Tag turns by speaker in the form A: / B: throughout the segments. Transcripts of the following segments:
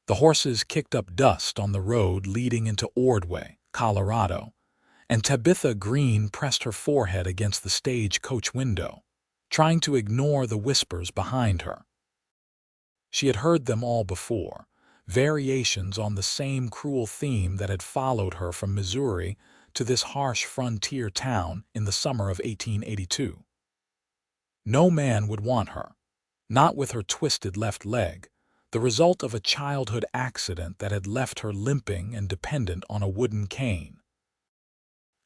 A: The horses kicked up dust on the road leading into Ordway, Colorado, and Tabitha Greene pressed her forehead against the stage-coach window, trying to ignore the whispers behind her. She had heard them all before, variations on the same cruel theme that had followed her from Missouri to this harsh frontier town in the summer of 1882. No man would want her, not with her twisted left leg, the result of a childhood accident that had left her limping and dependent on a wooden cane.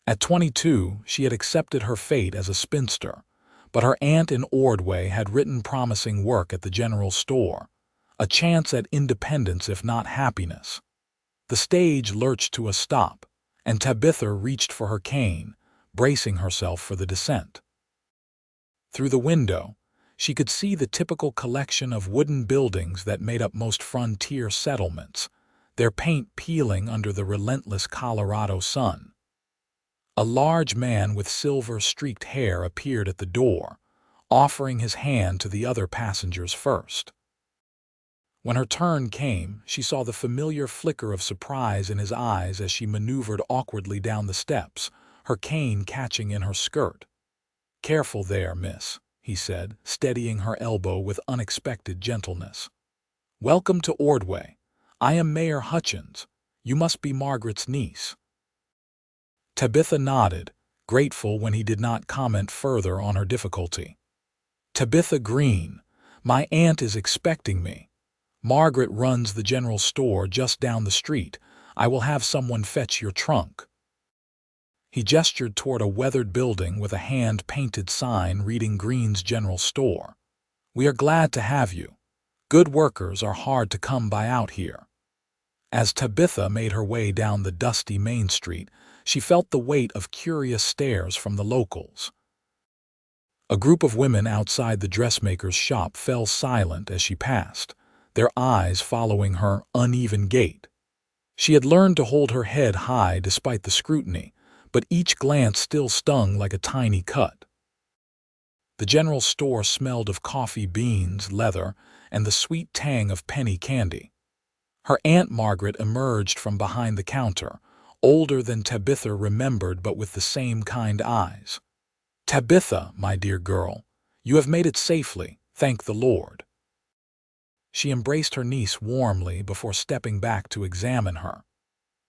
A: At 22, she had accepted her fate as a spinster, but her aunt in Ordway had written promising work at the general store, a chance at independence if not happiness. The stage lurched to a stop, and Tabitha reached for her cane, bracing herself for the descent. Through the window, she could see the typical collection of wooden buildings that made up most frontier settlements, their paint peeling under the relentless Colorado sun. A large man with silver-streaked hair appeared at the door, offering his hand to the other passengers first. When her turn came, she saw the familiar flicker of surprise in his eyes as she maneuvered awkwardly down the steps, her cane catching in her skirt. "Careful there, miss," he said, steadying her elbow with unexpected gentleness. "Welcome to Ordway. I am Mayor Hutchins. You must be Margaret's niece." Tabitha nodded, grateful when he did not comment further on her difficulty. "Tabitha Greene, my aunt is expecting me. Margaret runs the general store just down the street. I will have someone fetch your trunk." He gestured toward a weathered building with a hand-painted sign reading Greene's General Store. "We are glad to have you. Good workers are hard to come by out here." As Tabitha made her way down the dusty Main Street, she felt the weight of curious stares from the locals. A group of women outside the dressmaker's shop fell silent as she passed, their eyes following her uneven gait. She had learned to hold her head high despite the scrutiny, but each glance still stung like a tiny cut. The general store smelled of coffee beans, leather, and the sweet tang of penny candy. Her Aunt Margaret emerged from behind the counter, older than Tabitha remembered but with the same kind eyes. "Tabitha, my dear girl, you have made it safely, thank the Lord." She embraced her niece warmly before stepping back to examine her.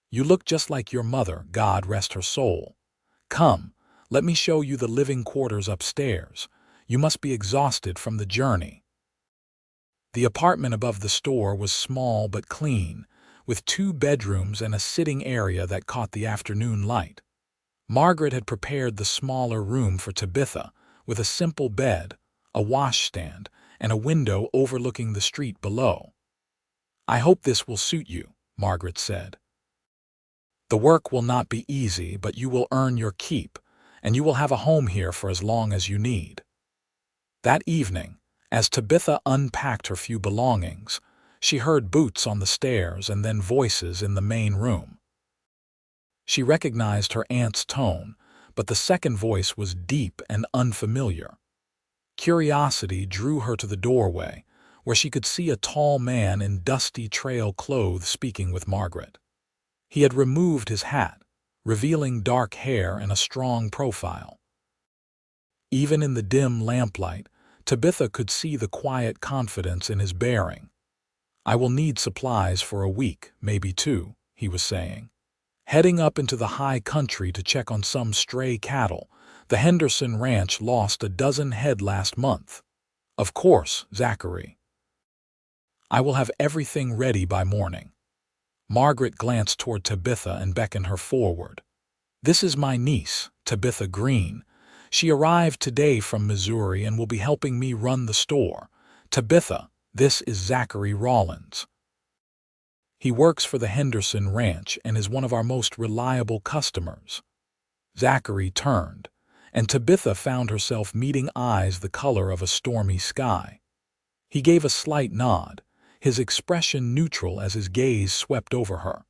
A: "You look just like your mother, God rest her soul. Come, let me show you the living quarters upstairs. You must be exhausted from the journey." The apartment above the store was small but clean, with 2 bedrooms and a sitting area that caught the afternoon light. Margaret had prepared the smaller room for Tabitha, with a simple bed, a washstand, and a window overlooking the street below. "I hope this will suit you," Margaret said. "The work will not be easy, but you will earn your keep, and you will have a home here for as long as you need." That evening, as Tabitha unpacked her few belongings, she heard boots on the stairs and then voices in the main room. She recognized her aunt's tone, but the second voice was deep and unfamiliar. Curiosity drew her to the doorway, where she could see a tall man in dusty trail clothes speaking with Margaret. He had removed his hat, revealing dark hair and a strong profile. Even in the dim lamplight, Tabitha could see the quiet confidence in his bearing. "I will need supplies for a week, maybe 2, he was saying. "Heading up into the high country to check on some stray cattle. The Henderson Ranch lost a dozen head last month. Of course, Zachary. I will have everything ready by morning." Margaret glanced toward Tabitha and beckoned her forward. "This is my niece, Tabitha Greene. She arrived today from Missouri and will be helping me run the store. Tabitha, this is Zachary Rawlins. He works for the Henderson Ranch and is one of our most reliable customers." Zachary turned, and Tabitha found herself meeting eyes the color of a stormy sky. He gave a slight nod, his expression neutral as his gaze swept over her.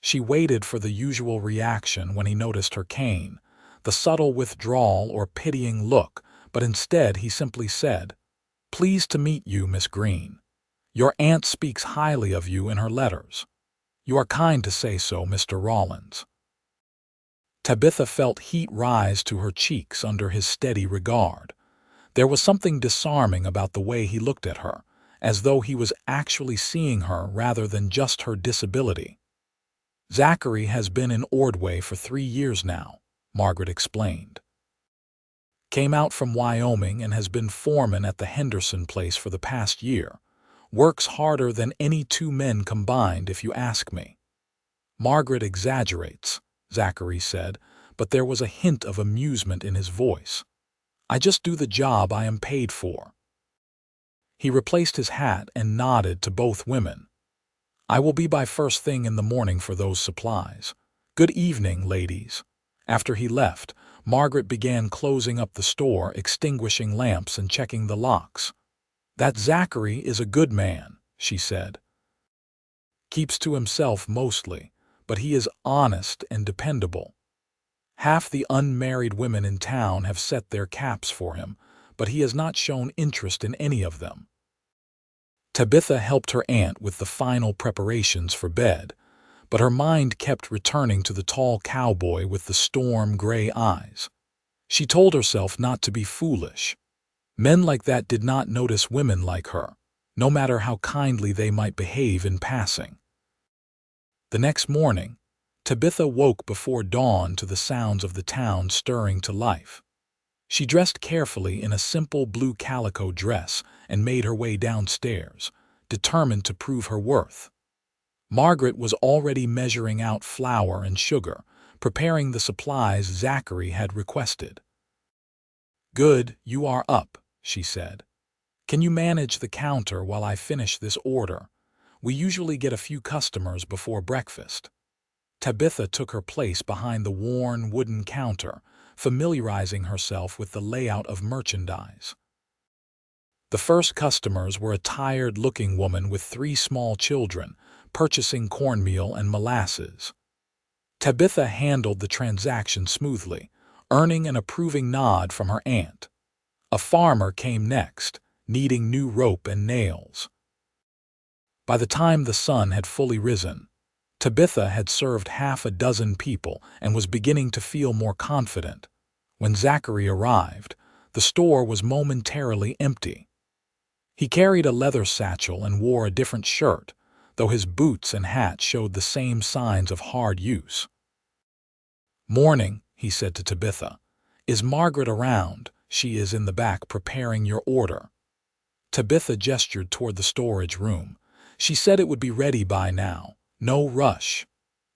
A: She waited for the usual reaction when he noticed her cane, the subtle withdrawal or pitying look, but instead he simply said, "Pleased to meet you, Miss Greene. Your aunt speaks highly of you in her letters. You are kind to say so, Mr. Rawlins. Tabitha felt heat rise to her cheeks under his steady regard. There was something disarming about the way he looked at her, as though he was actually seeing her rather than just her disability. Zachary has been in Ordway for 3 years now, Margaret explained. Came out from Wyoming and has been foreman at the Henderson place for the past year. Works harder than any 2 men combined, if you ask me. Margaret exaggerates, Zachary said, but there was a hint of amusement in his voice. I just do the job I am paid for. He replaced his hat and nodded to both women. I will be by first thing in the morning for those supplies. Good evening, ladies. After he left, Margaret began closing up the store, extinguishing lamps and checking the locks. That Zachary is a good man, she said. Keeps to himself mostly, but he is honest and dependable. Half the unmarried women in town have set their caps for him, but he has not shown interest in any of them. Tabitha helped her aunt with the final preparations for bed, but her mind kept returning to the tall cowboy with the storm-gray eyes. She told herself not to be foolish. Men like that did not notice women like her, no matter how kindly they might behave in passing. The next morning, Tabitha woke before dawn to the sounds of the town stirring to life. She dressed carefully in a simple blue calico dress and made her way downstairs, determined to prove her worth. Margaret was already measuring out flour and sugar, preparing the supplies Zachary had requested. Good, you are up, she said. Can you manage the counter while I finish this order? We usually get a few customers before breakfast. Tabitha took her place behind the worn wooden counter, familiarizing herself with the layout of merchandise. The first customers were a tired-looking woman with 3 small children, purchasing cornmeal and molasses. Tabitha handled the transaction smoothly, earning an approving nod from her aunt. A farmer came next, needing new rope and nails. By the time the sun had fully risen, Tabitha had served half a dozen people and was beginning to feel more confident. When Zachary arrived, the store was momentarily empty. He carried a leather satchel and wore a different shirt, though his boots and hat showed the same signs of hard use. Morning, he said to Tabitha. Is Margaret around? She is in the back preparing your order. Tabitha gestured toward the storage room. She said it would be ready by now. No rush.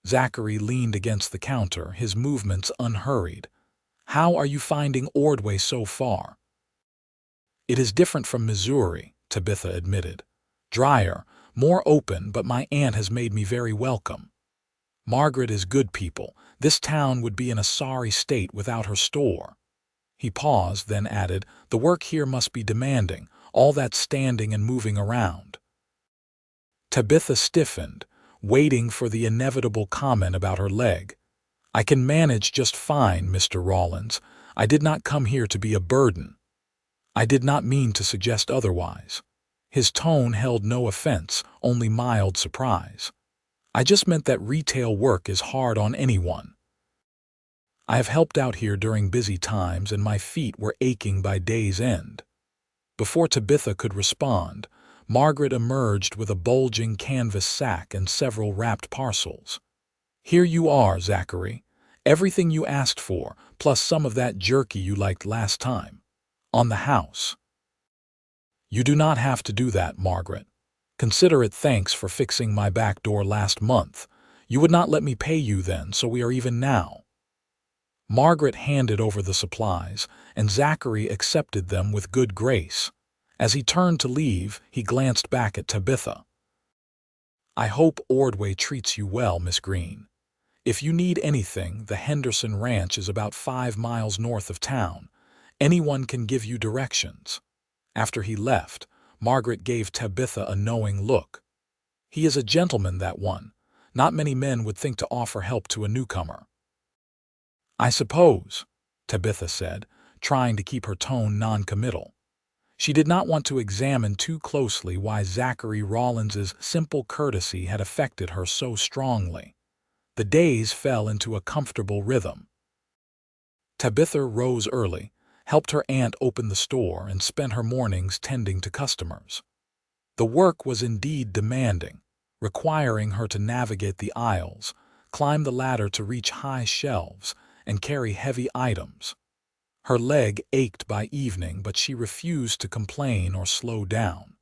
A: Zachary leaned against the counter, his movements unhurried. How are you finding Ordway so far? It is different from Missouri, Tabitha admitted. Drier, more open, but my aunt has made me very welcome. Margaret is good people. This town would be in a sorry state without her store. He paused, then added, the work here must be demanding, all that standing and moving around. Tabitha stiffened, waiting for the inevitable comment about her leg. I can manage just fine, Mr. Rawlins. I did not come here to be a burden. I did not mean to suggest otherwise. His tone held no offense, only mild surprise. I just meant that retail work is hard on anyone. I have helped out here during busy times and my feet were aching by day's end. Before Tabitha could respond, Margaret emerged with a bulging canvas sack and several wrapped parcels. Here you are, Zachary. Everything you asked for, plus some of that jerky you liked last time. On the house. You do not have to do that, Margaret. Consider it thanks for fixing my back door last month. You would not let me pay you then, so we are even now. Margaret handed over the supplies, and Zachary accepted them with good grace. As he turned to leave, he glanced back at Tabitha. I hope Ordway treats you well, Miss Greene. If you need anything, the Henderson Ranch is about 5 miles north of town. Anyone can give you directions. After he left, Margaret gave Tabitha a knowing look. He is a gentleman, that one. Not many men would think to offer help to a newcomer. I suppose, Tabitha said, trying to keep her tone non-committal. She did not want to examine too closely why Zachary Rawlins's simple courtesy had affected her so strongly. The days fell into a comfortable rhythm. Tabitha rose early, helped her aunt open the store, and spent her mornings tending to customers. The work was indeed demanding, requiring her to navigate the aisles, climb the ladder to reach high shelves, and carry heavy items. Her leg ached by evening, but she refused to complain or slow down.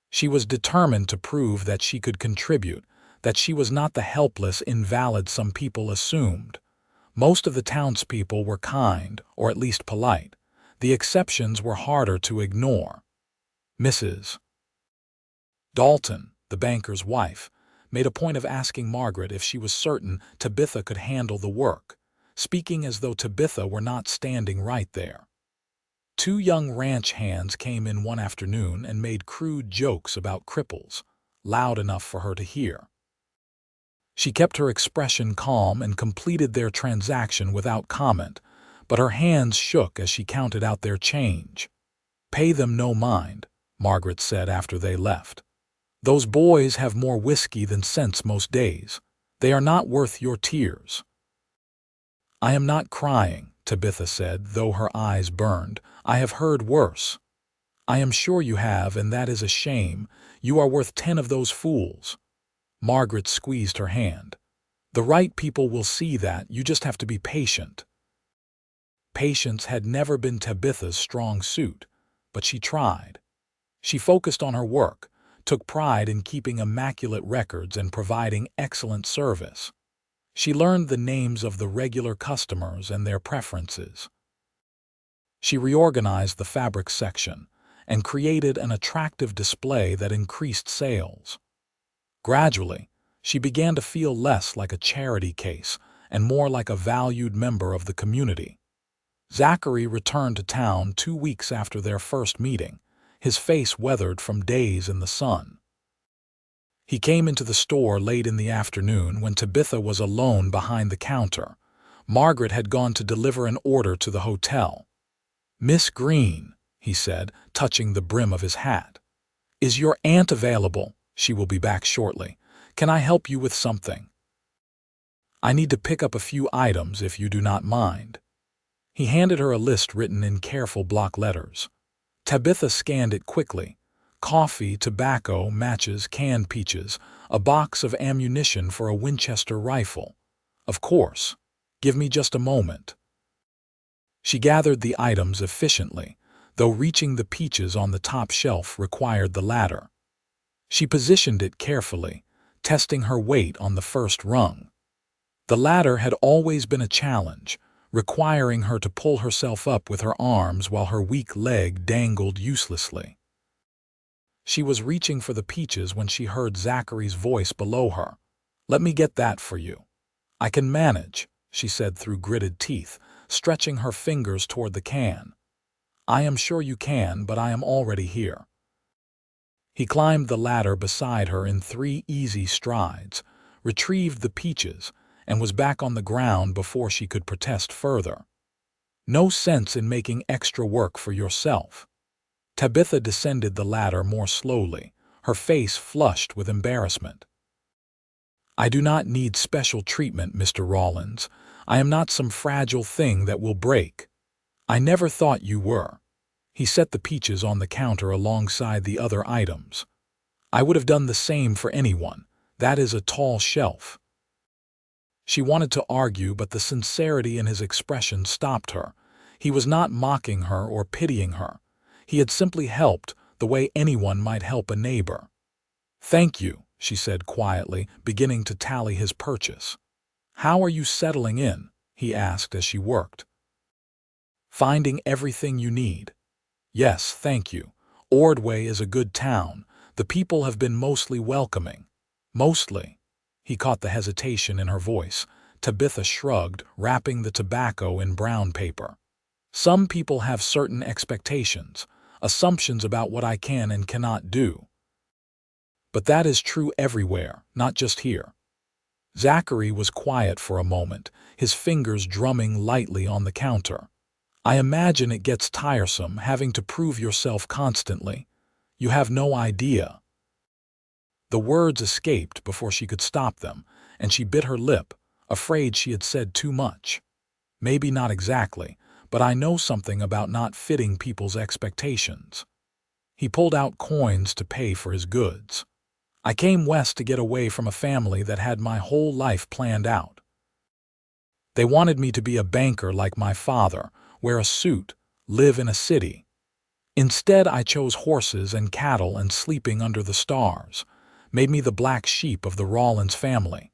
A: She was determined to prove that she could contribute, that she was not the helpless invalid some people assumed. Most of the townspeople were kind, or at least polite. The exceptions were harder to ignore. Mrs. Dalton, the banker's wife, made a point of asking Margaret if she was certain Tabitha could handle the work, speaking as though Tabitha were not standing right there. Two young ranch hands came in one afternoon and made crude jokes about cripples, loud enough for her to hear. She kept her expression calm and completed their transaction without comment, but her hands shook as she counted out their change. "Pay them no mind," Margaret said after they left. "Those boys have more whiskey than sense most days. They are not worth your tears." "I am not crying," Tabitha said, though her eyes burned. "I have heard worse." "I am sure you have, and that is a shame. You are worth 10 of those fools." Margaret squeezed her hand. "The right people will see that. You just have to be patient." Patience had never been Tabitha's strong suit, but she tried. She focused on her work, took pride in keeping immaculate records and providing excellent service. She learned the names of the regular customers and their preferences. She reorganized the fabric section and created an attractive display that increased sales. Gradually, she began to feel less like a charity case and more like a valued member of the community. Zachary returned to town 2 weeks after their first meeting, his face weathered from days in the sun. He came into the store late in the afternoon when Tabitha was alone behind the counter. Margaret had gone to deliver an order to the hotel. "Miss Greene," he said, touching the brim of his hat. "Is your aunt available? She will be back shortly. Can I help you with something?" "I need to pick up a few items if you do not mind." He handed her a list written in careful block letters. Tabitha scanned it quickly. Coffee, tobacco, matches, canned peaches, a box of ammunition for a Winchester rifle. "Of course. Give me just a moment." She gathered the items efficiently, though reaching the peaches on the top shelf required the ladder. She positioned it carefully, testing her weight on the first rung. The ladder had always been a challenge, requiring her to pull herself up with her arms while her weak leg dangled uselessly. She was reaching for the peaches when she heard Zachary's voice below her. "Let me get that for you." "I can manage," she said through gritted teeth, stretching her fingers toward the can. "I am sure you can, but I am already here." He climbed the ladder beside her in 3 easy strides, retrieved the peaches, and was back on the ground before she could protest further. "No sense in making extra work for yourself." Tabitha descended the ladder more slowly, her face flushed with embarrassment. "I do not need special treatment, Mr. Rawlins. I am not some fragile thing that will break." "I never thought you were." He set the peaches on the counter alongside the other items. "I would have done the same for anyone. That is a tall shelf." She wanted to argue, but the sincerity in his expression stopped her. He was not mocking her or pitying her. He had simply helped the way anyone might help a neighbor. "Thank you," she said quietly, beginning to tally his purchase. "How are you settling in?" he asked as she worked. "Finding everything you need." "Yes, thank you. Ordway is a good town. The people have been mostly welcoming." "Mostly." He caught the hesitation in her voice. Tabitha shrugged, wrapping the tobacco in brown paper. "Some people have certain expectations, assumptions about what I can and cannot do. But that is true everywhere, not just here." Zachary was quiet for a moment, his fingers drumming lightly on the counter. I imagine it gets tiresome having to prove yourself constantly. You have no idea." The words escaped before she could stop them, and she bit her lip, afraid she had said too much. "Maybe not exactly, but I know something about not fitting people's expectations." He pulled out coins to pay for his goods. "I came west to get away from a family that had my whole life planned out. They wanted me to be a banker like my father, wear a suit, live in a city. Instead, I chose horses and cattle and sleeping under the stars, made me the black sheep of the Rawlins family."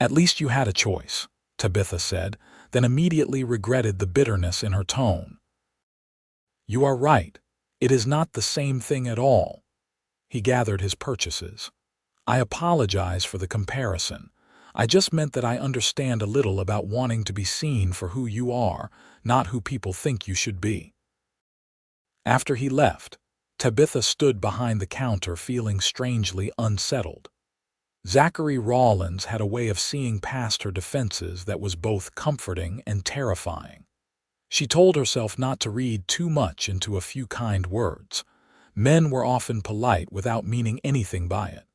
A: "At least you had a choice," Tabitha said, then immediately regretted the bitterness in her tone. "You are right. It is not the same thing at all." He gathered his purchases. "I apologize for the comparison. I just meant that I understand a little about wanting to be seen for who you are, not who people think you should be." After he left, Tabitha stood behind the counter feeling strangely unsettled. Zachary Rawlins had a way of seeing past her defenses that was both comforting and terrifying. She told herself not to read too much into a few kind words. Men were often polite without meaning anything by it.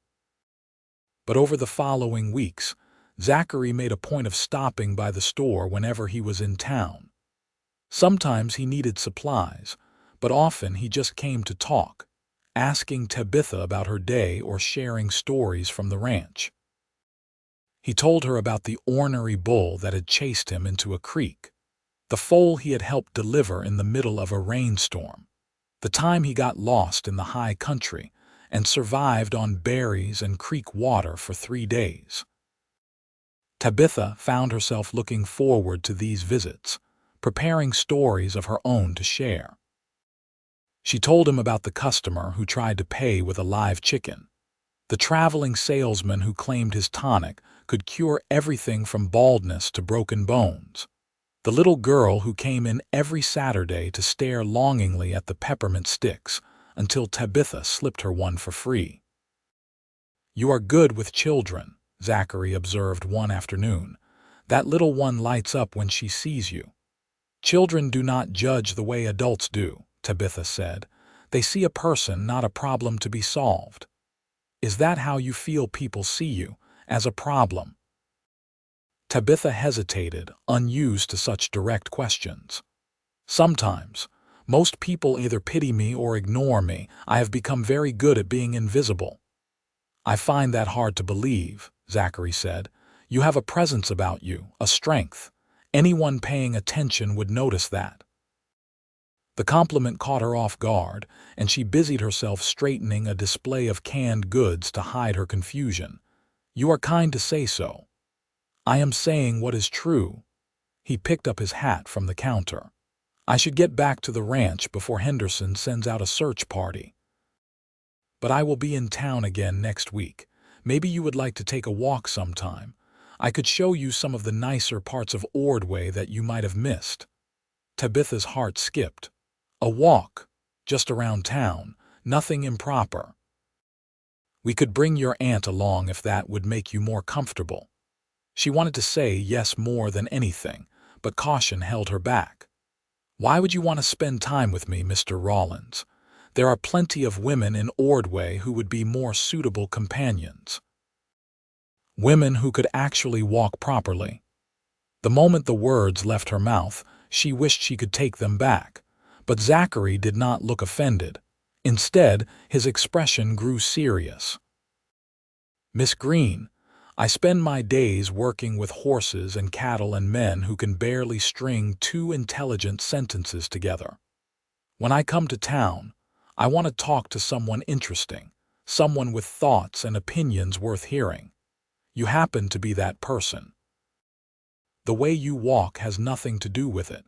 A: But over the following weeks, Zachary made a point of stopping by the store whenever he was in town. Sometimes he needed supplies, but often he just came to talk, asking Tabitha about her day or sharing stories from the ranch. He told her about the ornery bull that had chased him into a creek, the foal he had helped deliver in the middle of a rainstorm, the time he got lost in the high country and survived on berries and creek water for 3 days. Tabitha found herself looking forward to these visits, preparing stories of her own to share. She told him about the customer who tried to pay with a live chicken, the traveling salesman who claimed his tonic could cure everything from baldness to broken bones, the little girl who came in every Saturday to stare longingly at the peppermint sticks until Tabitha slipped her one for free. "You are good with children," Zachary observed one afternoon. "That little one lights up when she sees you." "Children do not judge the way adults do," Tabitha said. "They see a person, not a problem to be solved." "Is that how you feel people see you, as a problem?" Tabitha hesitated, unused to such direct questions. "Sometimes. Most people either pity me or ignore me. I have become very good at being invisible." "I find that hard to believe," Zachary said. "You have a presence about you, a strength. Anyone paying attention would notice that." The compliment caught her off guard, and she busied herself straightening a display of canned goods to hide her confusion. "You are kind to say so." "I am saying what is true." He picked up his hat from the counter. "I should get back to the ranch before Henderson sends out a search party. But I will be in town again next week. Maybe you would like to take a walk sometime. I could show you some of the nicer parts of Ordway that you might have missed." Tabitha's heart skipped. "A walk? Just around town? Nothing improper?" "We could bring your aunt along if that would make you more comfortable." She wanted to say yes more than anything, but caution held her back. "Why would you want to spend time with me, Mr. Rawlins? There are plenty of women in Ordway who would be more suitable companions. Women who could actually walk properly." The moment the words left her mouth, she wished she could take them back. But Zachary did not look offended. Instead, his expression grew serious. "Miss Greene, I spend my days working with horses and cattle and men who can barely string 2 intelligent sentences together. When I come to town, I want to talk to someone interesting, someone with thoughts and opinions worth hearing. You happen to be that person. The way you walk has nothing to do with it."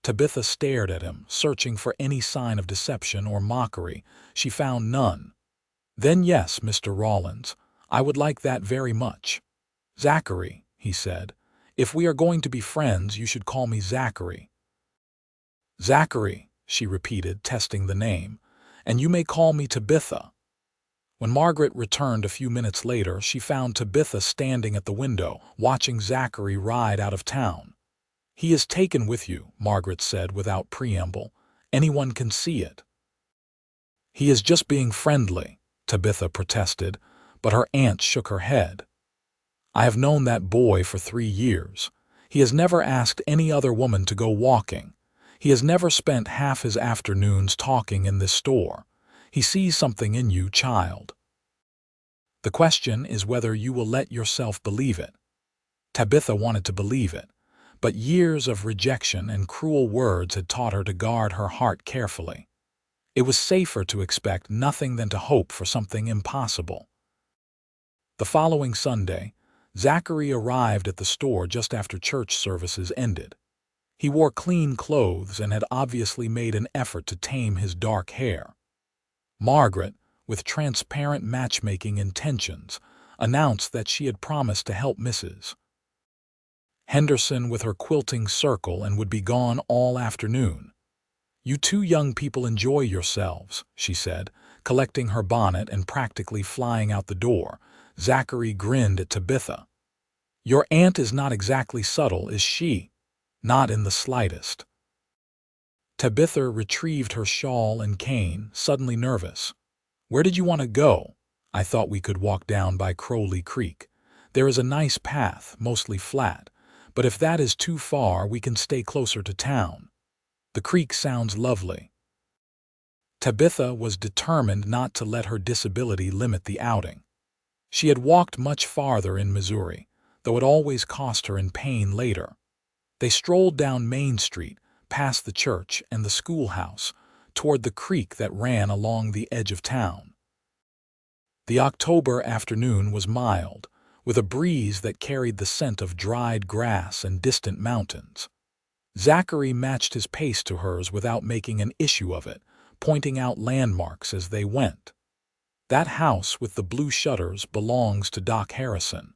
A: Tabitha stared at him, searching for any sign of deception or mockery. She found none. "Then yes, Mr. Rawlins, I would like that very much." "Zachary," he said. "If we are going to be friends, you should call me Zachary." "Zachary," she repeated, testing the name. "And you may call me Tabitha." When Margaret returned a few minutes later, she found Tabitha standing at the window, watching Zachary ride out of town. "He is taken with you," Margaret said without preamble. "Anyone can see it." "He is just being friendly," Tabitha protested, but her aunt shook her head. "I have known that boy for 3 years. He has never asked any other woman to go walking. He has never spent half his afternoons talking in this store. He sees something in you, child. The question is whether you will let yourself believe it." Tabitha wanted to believe it, but years of rejection and cruel words had taught her to guard her heart carefully. It was safer to expect nothing than to hope for something impossible. The following Sunday, Zachary arrived at the store just after church services ended. He wore clean clothes and had obviously made an effort to tame his dark hair. Margaret, with transparent matchmaking intentions, announced that she had promised to help Mrs. Henderson with her quilting circle and would be gone all afternoon. "You two young people enjoy yourselves," she said, collecting her bonnet and practically flying out the door. Zachary grinned at Tabitha. "Your aunt is not exactly subtle, is she?" "Not in the slightest." Tabitha retrieved her shawl and cane, suddenly nervous. "Where did you want to go?" "I thought we could walk down by Crowley Creek. There is a nice path, mostly flat, but if that is too far, we can stay closer to town. The creek sounds lovely." Tabitha was determined not to let her disability limit the outing. She had walked much farther in Missouri, though it always cost her in pain later. They strolled down Main Street, past the church and the schoolhouse, toward the creek that ran along the edge of town. The October afternoon was mild, with a breeze that carried the scent of dried grass and distant mountains. Zachary matched his pace to hers without making an issue of it, pointing out landmarks as they went. "That house with the blue shutters belongs to Doc Harrison.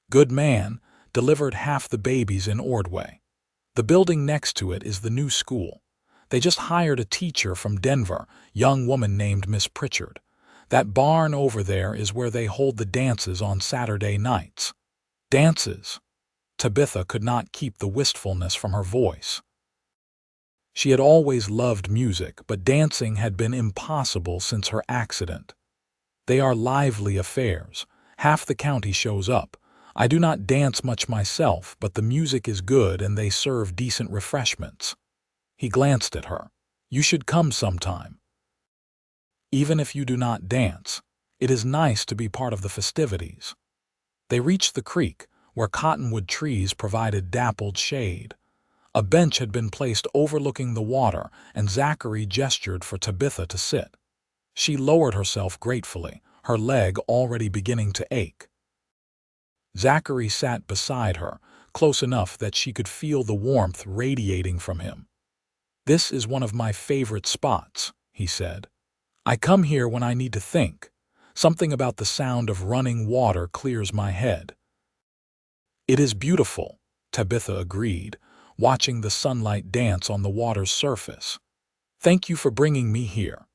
A: Good man, delivered half the babies in Ordway. The building next to it is the new school. They just hired a teacher from Denver, young woman named Miss Pritchard. That barn over there is where they hold the dances on Saturday nights." "Dances?" Tabitha could not keep the wistfulness from her voice. She had always loved music, but dancing had been impossible since her accident. "They are lively affairs. Half the county shows up. I do not dance much myself, but the music is good and they serve decent refreshments." He glanced at her. "You should come sometime. Even if you do not dance, it is nice to be part of the festivities." They reached the creek, where cottonwood trees provided dappled shade. A bench had been placed overlooking the water, and Zachary gestured for Tabitha to sit. She lowered herself gratefully, her leg already beginning to ache. Zachary sat beside her, close enough that she could feel the warmth radiating from him. "This is one of my favorite spots," he said. "I come here when I need to think. Something about the sound of running water clears my head." "It is beautiful," Tabitha agreed, watching the sunlight dance on the water's surface. "Thank you for bringing me here."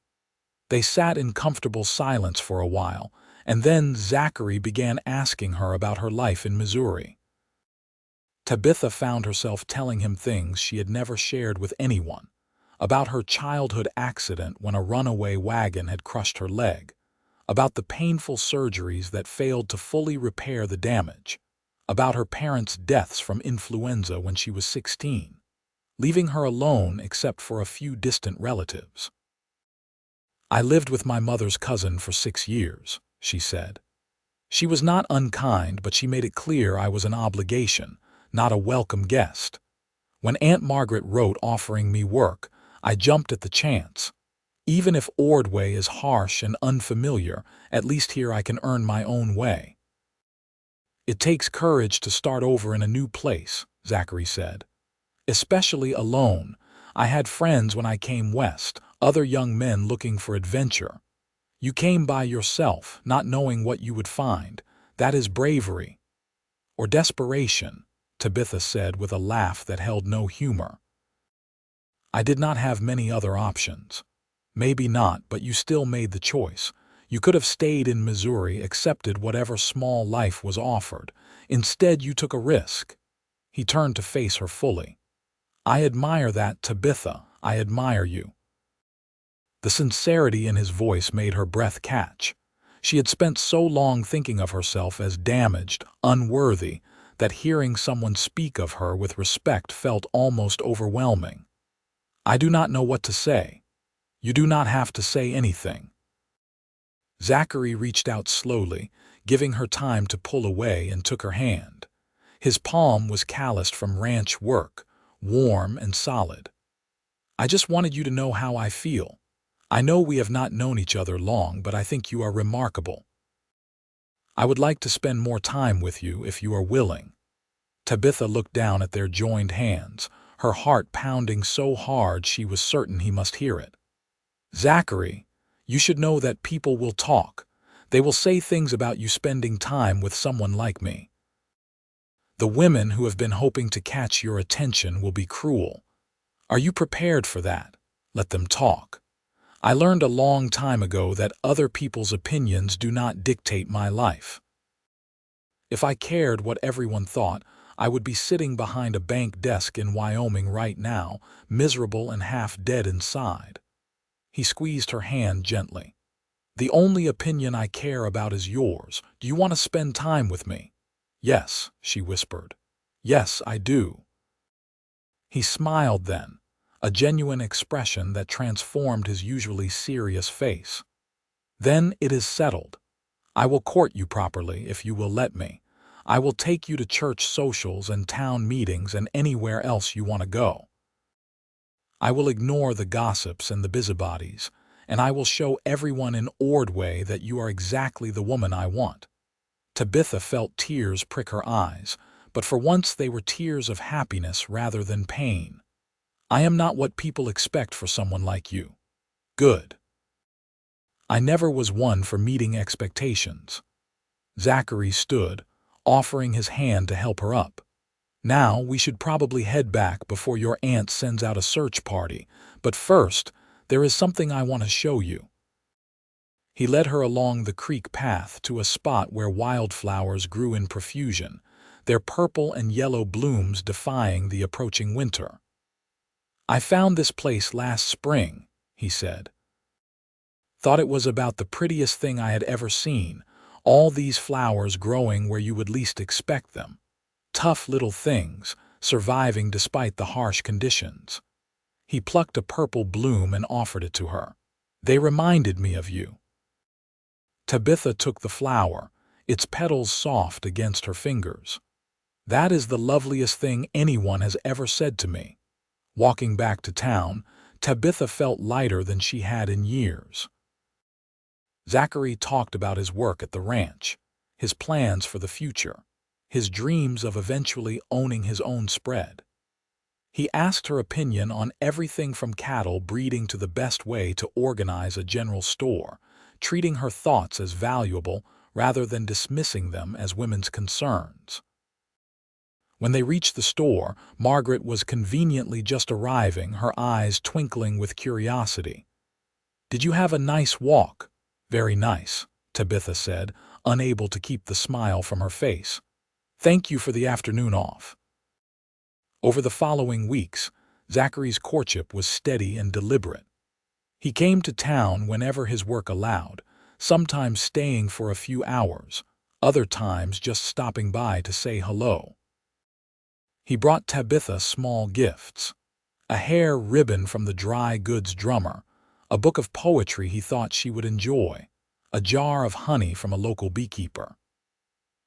A: They sat in comfortable silence for a while, and then Zachary began asking her about her life in Missouri. Tabitha found herself telling him things she had never shared with anyone, about her childhood accident when a runaway wagon had crushed her leg, about the painful surgeries that failed to fully repair the damage, about her parents' deaths from influenza when she was 16, leaving her alone except for a few distant relatives. "I lived with my mother's cousin for 6 years, she said. "She was not unkind, but she made it clear I was an obligation, not a welcome guest. When Aunt Margaret wrote offering me work, I jumped at the chance. Even if Ordway is harsh and unfamiliar, at least here I can earn my own way." "It takes courage to start over in a new place," Zachary said. "Especially alone. I had friends when I came west, other young men looking for adventure. You came by yourself, not knowing what you would find. That is bravery." "Or desperation," Tabitha said with a laugh that held no humor. "I did not have many other options." "Maybe not, but you still made the choice. You could have stayed in Missouri, accepted whatever small life was offered. Instead, you took a risk." He turned to face her fully. "I admire that, Tabitha. I admire you." The sincerity in his voice made her breath catch. She had spent so long thinking of herself as damaged, unworthy, that hearing someone speak of her with respect felt almost overwhelming. "I do not know what to say." "You do not have to say anything." Zachary reached out slowly, giving her time to pull away, and took her hand. His palm was calloused from ranch work, warm and solid. "I just wanted you to know how I feel. I know we have not known each other long, but I think you are remarkable. I would like to spend more time with you if you are willing." Tabitha looked down at their joined hands, her heart pounding so hard she was certain he must hear it. "Zachary, you should know that people will talk. They will say things about you spending time with someone like me. The women who have been hoping to catch your attention will be cruel. Are you prepared for that? Let them talk. I learned a long time ago that other people's opinions do not dictate my life. If I cared what everyone thought, I would be sitting behind a bank desk in Wyoming right now, miserable and half dead inside." He squeezed her hand gently. "The only opinion I care about is yours. Do you want to spend time with me?" "Yes," she whispered. "Yes, I do." He smiled then, a genuine expression that transformed his usually serious face. "Then it is settled. I will court you properly if you will let me. I will take you to church socials and town meetings and anywhere else you want to go. I will ignore the gossips and the busybodies, and I will show everyone in Ordway that you are exactly the woman I want." Tabitha felt tears prick her eyes, but for once they were tears of happiness rather than pain. "I am not what people expect for someone like you." "Good. I never was one for meeting expectations." Zachary stood, offering his hand to help her up. "Now we should probably head back before your aunt sends out a search party, but first, there is something I want to show you." He led her along the creek path to a spot where wildflowers grew in profusion, their purple and yellow blooms defying the approaching winter. "I found this place last spring," he said. "Thought it was about the prettiest thing I had ever seen, all these flowers growing where you would least expect them. Tough little things, surviving despite the harsh conditions." He plucked a purple bloom and offered it to her. "They reminded me of you." Tabitha took the flower, its petals soft against her fingers. "That is the loveliest thing anyone has ever said to me." Walking back to town, Tabitha felt lighter than she had in years. Zachary talked about his work at the ranch, his plans for the future, his dreams of eventually owning his own spread. He asked her opinion on everything from cattle breeding to the best way to organize a general store, treating her thoughts as valuable rather than dismissing them as women's concerns. When they reached the store, Margaret was conveniently just arriving, her eyes twinkling with curiosity. "Did you have a nice walk?" "Very nice," Tabitha said, unable to keep the smile from her face. "Thank you for the afternoon off." Over the following weeks, Zachary's courtship was steady and deliberate. He came to town whenever his work allowed, sometimes staying for a few hours, other times just stopping by to say hello. He brought Tabitha small gifts: a hair ribbon from the dry goods drummer, a book of poetry he thought she would enjoy, a jar of honey from a local beekeeper.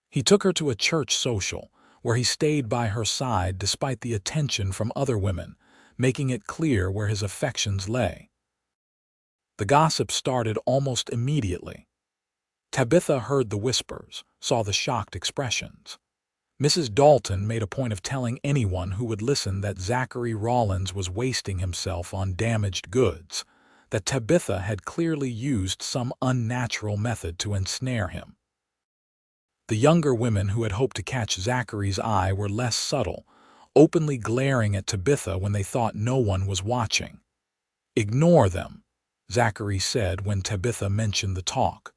A: He took her to a church social, where he stayed by her side despite the attention from other women, making it clear where his affections lay. The gossip started almost immediately. Tabitha heard the whispers, saw the shocked expressions. Mrs. Dalton made a point of telling anyone who would listen that Zachary Rawlins was wasting himself on damaged goods, that Tabitha had clearly used some unnatural method to ensnare him. The younger women who had hoped to catch Zachary's eye were less subtle, openly glaring at Tabitha when they thought no one was watching. "Ignore them," Zachary said when Tabitha mentioned the talk.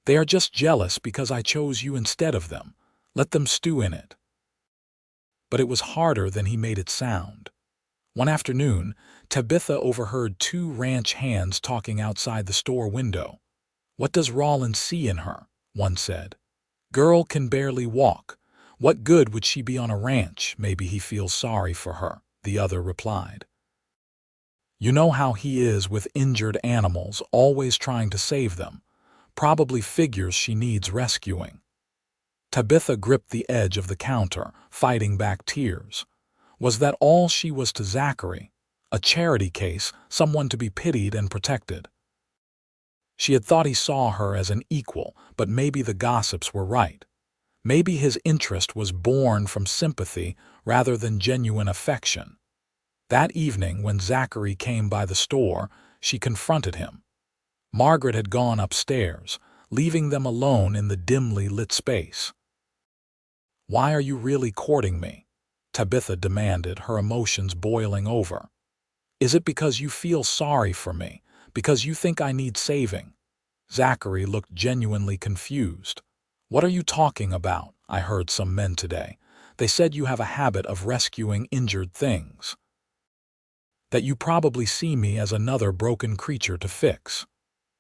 A: "They are just jealous because I chose you instead of them. Let them stew in it." but it was harder than he made it sound. One afternoon, Tabitha overheard two ranch hands talking outside the store window. "What does Rawlins see in her?" one said. "Girl can barely walk. What good would she be on a ranch? Maybe he feels sorry for her," the other replied. "You know how he is with injured animals, always trying to save them. Probably figures she needs rescuing." Tabitha gripped the edge of the counter, fighting back tears. Was that all she was to Zachary? A charity case, someone to be pitied and protected. She had thought he saw her as an equal, but maybe the gossips were right. Maybe his interest was born from sympathy rather than genuine affection. That evening, when Zachary came by the store, she confronted him. Margaret had gone upstairs, leaving them alone in the dimly lit space. "Why are you really courting me?" Tabitha demanded, her emotions boiling over. "Is it because you feel sorry for me, because you think I need saving?" Zachary looked genuinely confused. "What are you talking about? I heard some men today. They said you have a habit of rescuing injured things. That you probably see me as another broken creature to fix."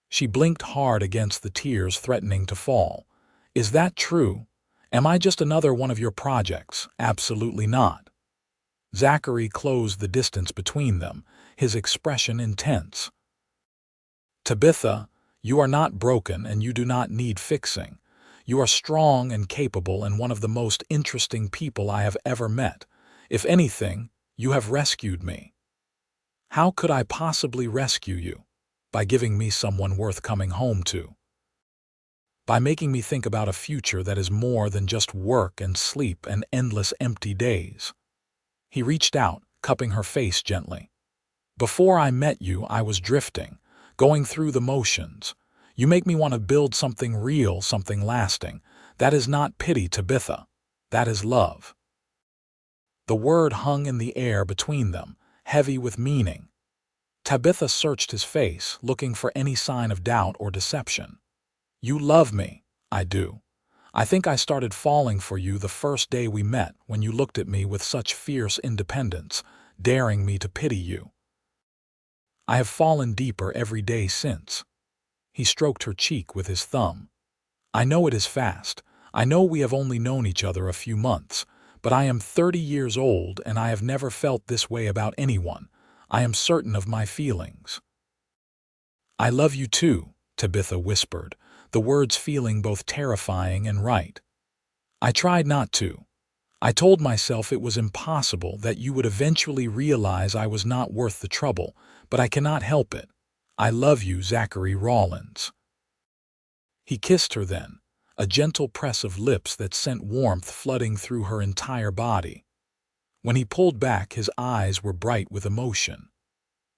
A: She blinked hard against the tears threatening to fall. "Is that true? Am I just another one of your projects? Absolutely not." Zachary closed the distance between them, his expression intense. "Tabitha, you are not broken and you do not need fixing. You are strong and capable and one of the most interesting people I have ever met. If anything, you have rescued me." "How could I possibly rescue you?" "By giving me someone worth coming home to. By making me think about a future that is more than just work and sleep and endless empty days." He reached out, cupping her face gently. "Before I met you, I was drifting, going through the motions. You make me want to build something real, something lasting. That is not pity, Tabitha. That is love." The word hung in the air between them, heavy with meaning. Tabitha searched his face, looking for any sign of doubt or deception. "You love me." "I do. I think I started falling for you the first day we met, when you looked at me with such fierce independence, daring me to pity you. I have fallen deeper every day since." He stroked her cheek with his thumb. "I know it is fast. I know we have only known each other a few months, but I am 30 years old and I have never felt this way about anyone. I am certain of my feelings." "I love you too," Tabitha whispered, the words feeling both terrifying and right. "I tried not to. I told myself it was impossible, that you would eventually realize I was not worth the trouble, but I cannot help it. I love you, Zachary Rawlins." He kissed her then, a gentle press of lips that sent warmth flooding through her entire body. When he pulled back, his eyes were bright with emotion.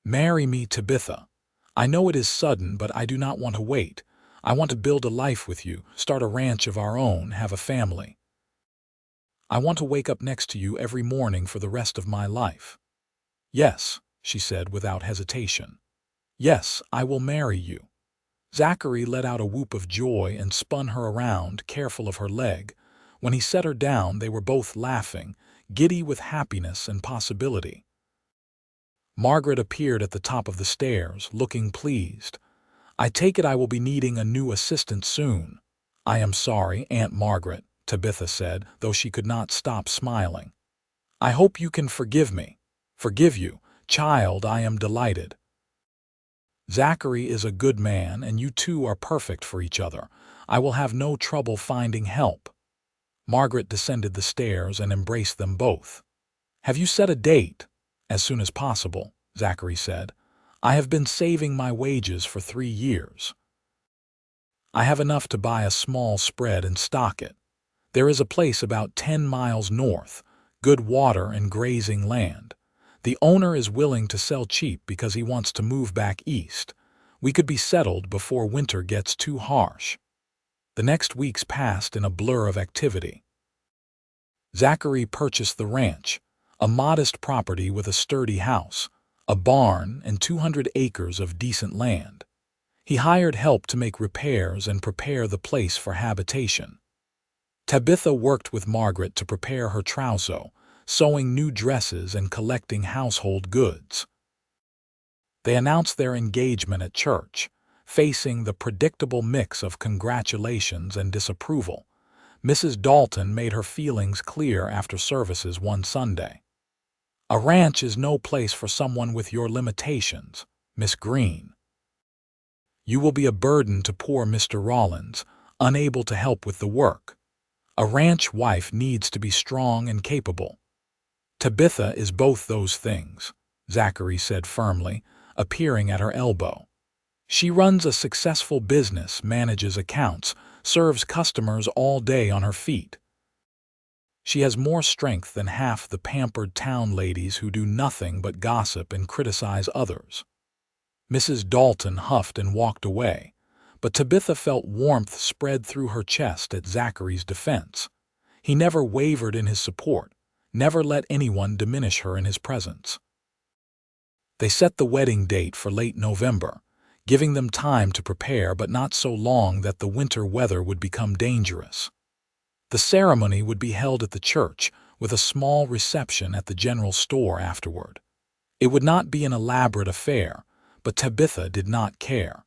A: "Marry me, Tabitha. I know it is sudden, but I do not want to wait. I want to build a life with you, start a ranch of our own, have a family. I want to wake up next to you every morning for the rest of my life." "Yes," she said without hesitation. "Yes, I will marry you." Zachary let out a whoop of joy and spun her around, careful of her leg. When he set her down, they were both laughing, giddy with happiness and possibility. Margaret appeared at the top of the stairs, looking pleased. "I take it I will be needing a new assistant soon." "I am sorry, Aunt Margaret," Tabitha said, though she could not stop smiling. "I hope you can forgive me." "Forgive you? Child, I am delighted. Zachary is a good man, and you two are perfect for each other. I will have no trouble finding help." Margaret descended the stairs and embraced them both. "Have you set a date?" "As soon as possible," Zachary said. "I have been saving my wages for 3 years. I have enough to buy a small spread and stock it. There is a place about 10 miles north, good water and grazing land. The owner is willing to sell cheap because he wants to move back east. We could be settled before winter gets too harsh." The next weeks passed in a blur of activity. Zachary purchased the ranch, a modest property with a sturdy house, a barn, and 200 acres of decent land. He hired help to make repairs and prepare the place for habitation. Tabitha worked with Margaret to prepare her trousseau, sewing new dresses and collecting household goods. They announced their engagement at church, facing the predictable mix of congratulations and disapproval. Mrs. Dalton made her feelings clear after services one Sunday. "A ranch is no place for someone with your limitations, Miss Greene. You will be a burden to poor Mr. Rawlins, unable to help with the work. A ranch wife needs to be strong and capable." "Tabitha is both those things," Zachary said firmly, appearing at her elbow. "She runs a successful business, manages accounts, serves customers all day on her feet. She has more strength than half the pampered town ladies who do nothing but gossip and criticize others." Mrs. Dalton huffed and walked away, but Tabitha felt warmth spread through her chest at Zachary's defense. He never wavered in his support, never let anyone diminish her in his presence. They set the wedding date for late November, giving them time to prepare, but not so long that the winter weather would become dangerous. The ceremony would be held at the church, with a small reception at the general store afterward. It would not be an elaborate affair, but Tabitha did not care.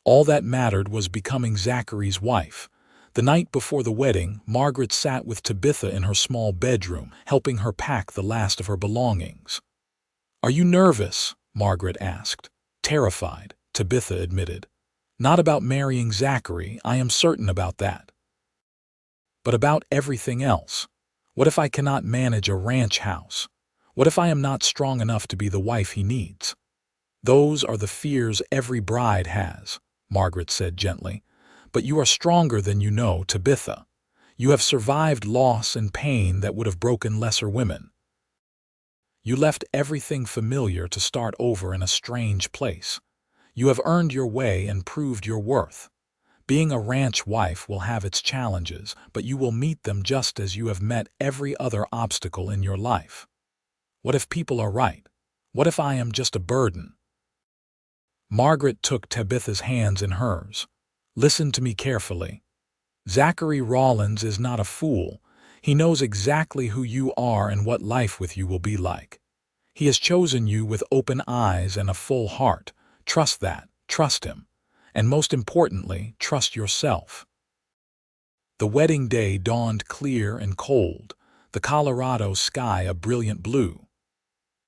A: All that mattered was becoming Zachary's wife. The night before the wedding, Margaret sat with Tabitha in her small bedroom, helping her pack the last of her belongings. "Are you nervous?" Margaret asked. "Terrified," Tabitha admitted. "Not about marrying Zachary, I am certain about that. But about everything else. What if I cannot manage a ranch house? What if I am not strong enough to be the wife he needs?" "Those are the fears every bride has," Margaret said gently. "But you are stronger than you know, Tabitha. You have survived loss and pain that would have broken lesser women. You left everything familiar to start over in a strange place. You have earned your way and proved your worth. Being a ranch wife will have its challenges, but you will meet them just as you have met every other obstacle in your life. What if people are right? What if I am just a burden?" Margaret took Tabitha's hands in hers. "Listen to me carefully. Zachary Rawlins is not a fool. He knows exactly who you are and what life with you will be like. He has chosen you with open eyes and a full heart. Trust that. Trust him. And most importantly, trust yourself." The wedding day dawned clear and cold, the Colorado sky a brilliant blue.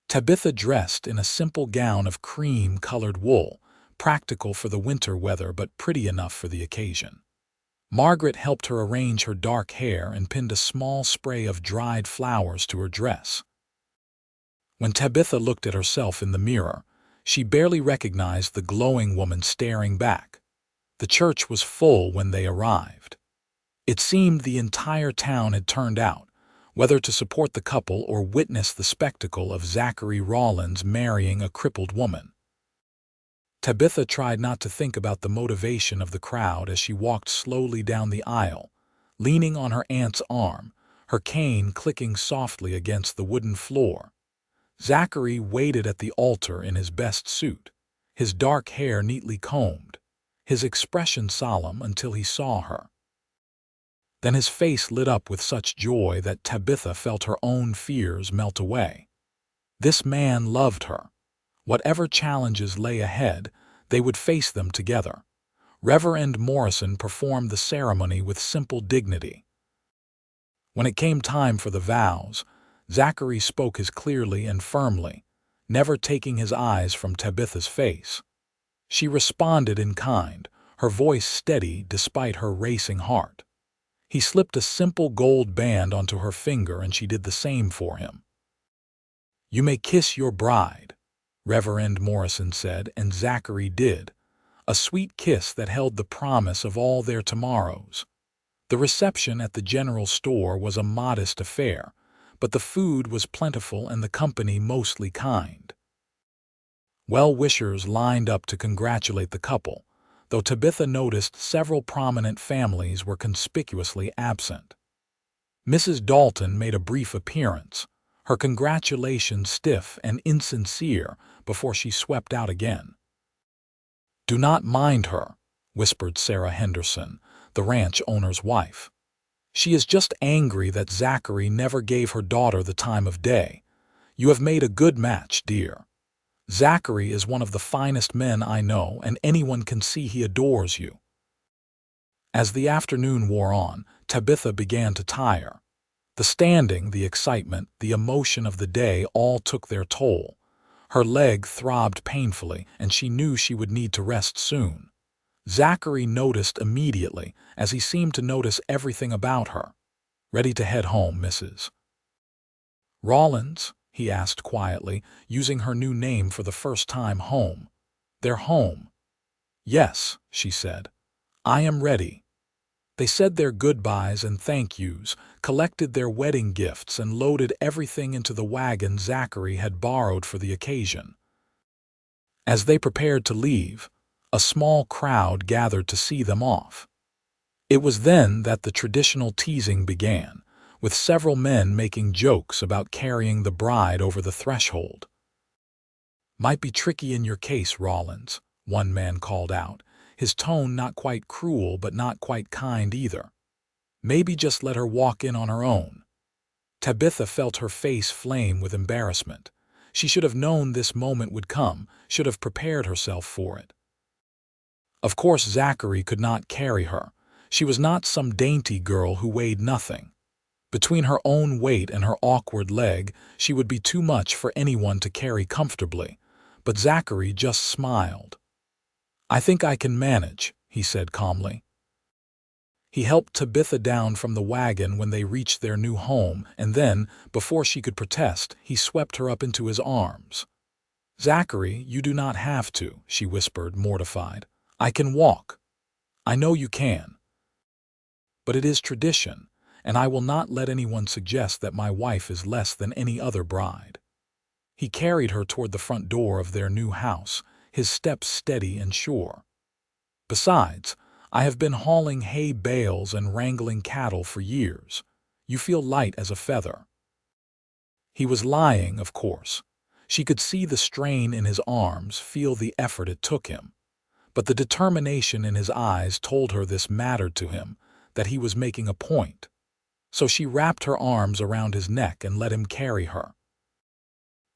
A: Tabitha dressed in a simple gown of cream-colored wool, practical for the winter weather but pretty enough for the occasion. Margaret helped her arrange her dark hair and pinned a small spray of dried flowers to her dress. When Tabitha looked at herself in the mirror, she barely recognized the glowing woman staring back. The church was full when they arrived. It seemed the entire town had turned out, whether to support the couple or witness the spectacle of Zachary Rawlins marrying a crippled woman. Tabitha tried not to think about the motivation of the crowd as she walked slowly down the aisle, leaning on her aunt's arm, her cane clicking softly against the wooden floor. Zachary waited at the altar in his best suit, his dark hair neatly combed, his expression solemn until he saw her. Then his face lit up with such joy that Tabitha felt her own fears melt away. This man loved her. Whatever challenges lay ahead, they would face them together. Reverend Morrison performed the ceremony with simple dignity. When it came time for the vows, Zachary spoke as clearly and firmly, never taking his eyes from Tabitha's face. She responded in kind, her voice steady despite her racing heart. He slipped a simple gold band onto her finger and she did the same for him. "You may kiss your bride," Reverend Morrison said, and Zachary did, a sweet kiss that held the promise of all their tomorrows. The reception at the general store was a modest affair, but the food was plentiful and the company mostly kind. Well-wishers lined up to congratulate the couple, though Tabitha noticed several prominent families were conspicuously absent. Mrs. Dalton made a brief appearance, her congratulations stiff and insincere before she swept out again. "Do not mind her," whispered Sarah Henderson, the ranch owner's wife. She is just angry that Zachary never gave her daughter the time of day. You have made a good match, dear. Zachary is one of the finest men I know, and anyone can see he adores you. As the afternoon wore on, Tabitha began to tire. The standing, the excitement, the emotion of the day all took their toll. Her leg throbbed painfully, and she knew she would need to rest soon. Zachary noticed immediately, as he seemed to notice everything about her. "Ready to head home, Mrs. Rawlins?" he asked quietly, using her new name for the first time. Home. Their home. "Yes," she said. "I am ready." They said their goodbyes and thank yous, collected their wedding gifts, and loaded everything into the wagon Zachary had borrowed for the occasion. As they prepared to leave, a small crowd gathered to see them off. It was then that the traditional teasing began, with several men making jokes about carrying the bride over the threshold. "Might be tricky in your case, Rawlins," one man called out, his tone not quite cruel but not quite kind either. "Maybe just let her walk in on her own." Tabitha felt her face flame with embarrassment. She should have known this moment would come, should have prepared herself for it. Of course Zachary could not carry her. She was not some dainty girl who weighed nothing. Between her own weight and her awkward leg, she would be too much for anyone to carry comfortably. But Zachary just smiled. "I think I can manage," he said calmly. He helped Tabitha down from the wagon when they reached their new home, and then, before she could protest, he swept her up into his arms. "Zachary, you do not have to," she whispered, mortified. "I can walk." "I know you can. But it is tradition, and I will not let anyone suggest that my wife is less than any other bride." He carried her toward the front door of their new house, his steps steady and sure. "Besides, I have been hauling hay bales and wrangling cattle for years. You feel light as a feather." He was lying, of course. She could see the strain in his arms, feel the effort it took him. But the determination in his eyes told her this mattered to him, that he was making a point. So she wrapped her arms around his neck and let him carry her.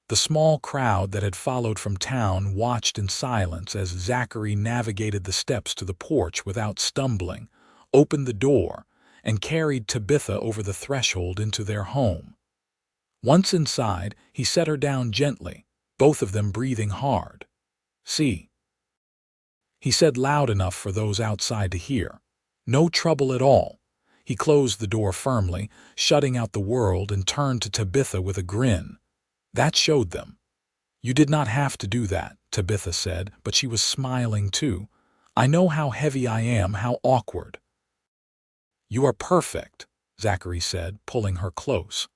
A: The small crowd that had followed from town watched in silence as Zachary navigated the steps to the porch without stumbling, opened the door, and carried Tabitha over the threshold into their home. Once inside, he set her down gently, both of them breathing hard. "See," he said loud enough for those outside to hear. "No trouble at all." He closed the door firmly, shutting out the world, and turned to Tabitha with a grin. "That showed them." "You did not have to do that," Tabitha said, but she was smiling too. "I know how heavy I am, how awkward." "You are perfect," Zachary said, pulling her close.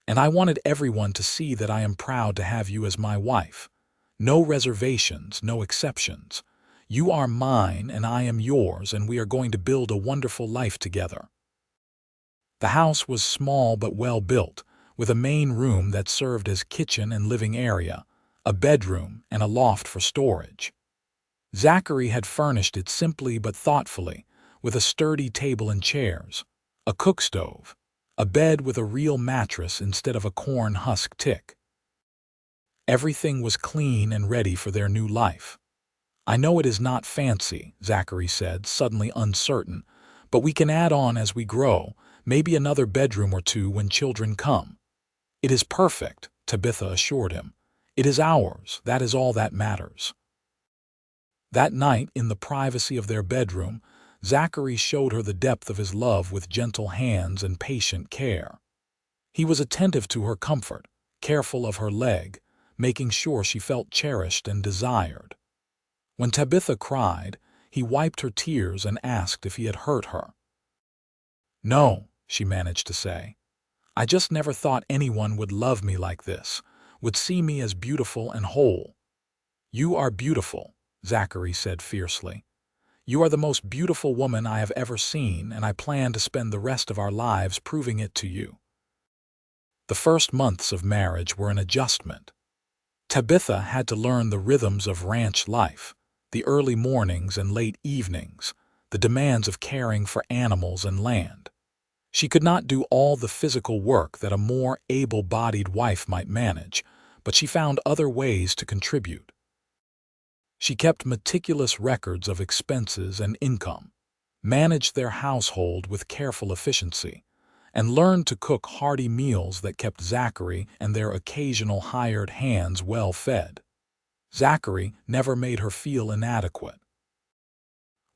A: "And I wanted everyone to see that I am proud to have you as my wife. No reservations, no exceptions. You are mine and I am yours, and we are going to build a wonderful life together." The house was small but well built, with a main room that served as kitchen and living area, a bedroom, and a loft for storage. Zachary had furnished it simply but thoughtfully, with a sturdy table and chairs, a cook stove, a bed with a real mattress instead of a corn husk tick. Everything was clean and ready for their new life. "I know it is not fancy," Zachary said, suddenly uncertain, "but we can add on as we grow, maybe another bedroom or two when children come." "It is perfect," Tabitha assured him. "It is ours, that is all that matters." That night, in the privacy of their bedroom, Zachary showed her the depth of his love with gentle hands and patient care. He was attentive to her comfort, careful of her leg, making sure she felt cherished and desired. When Tabitha cried, he wiped her tears and asked if he had hurt her. "No," she managed to say. "I just never thought anyone would love me like this, would see me as beautiful and whole." "You are beautiful," Zachary said fiercely. "You are the most beautiful woman I have ever seen, and I plan to spend the rest of our lives proving it to you." The first months of marriage were an adjustment. Tabitha had to learn the rhythms of ranch life, the early mornings and late evenings, the demands of caring for animals and land. She could not do all the physical work that a more able-bodied wife might manage, but she found other ways to contribute. She kept meticulous records of expenses and income, managed their household with careful efficiency, and learned to cook hearty meals that kept Zachary and their occasional hired hands well fed. Zachary never made her feel inadequate.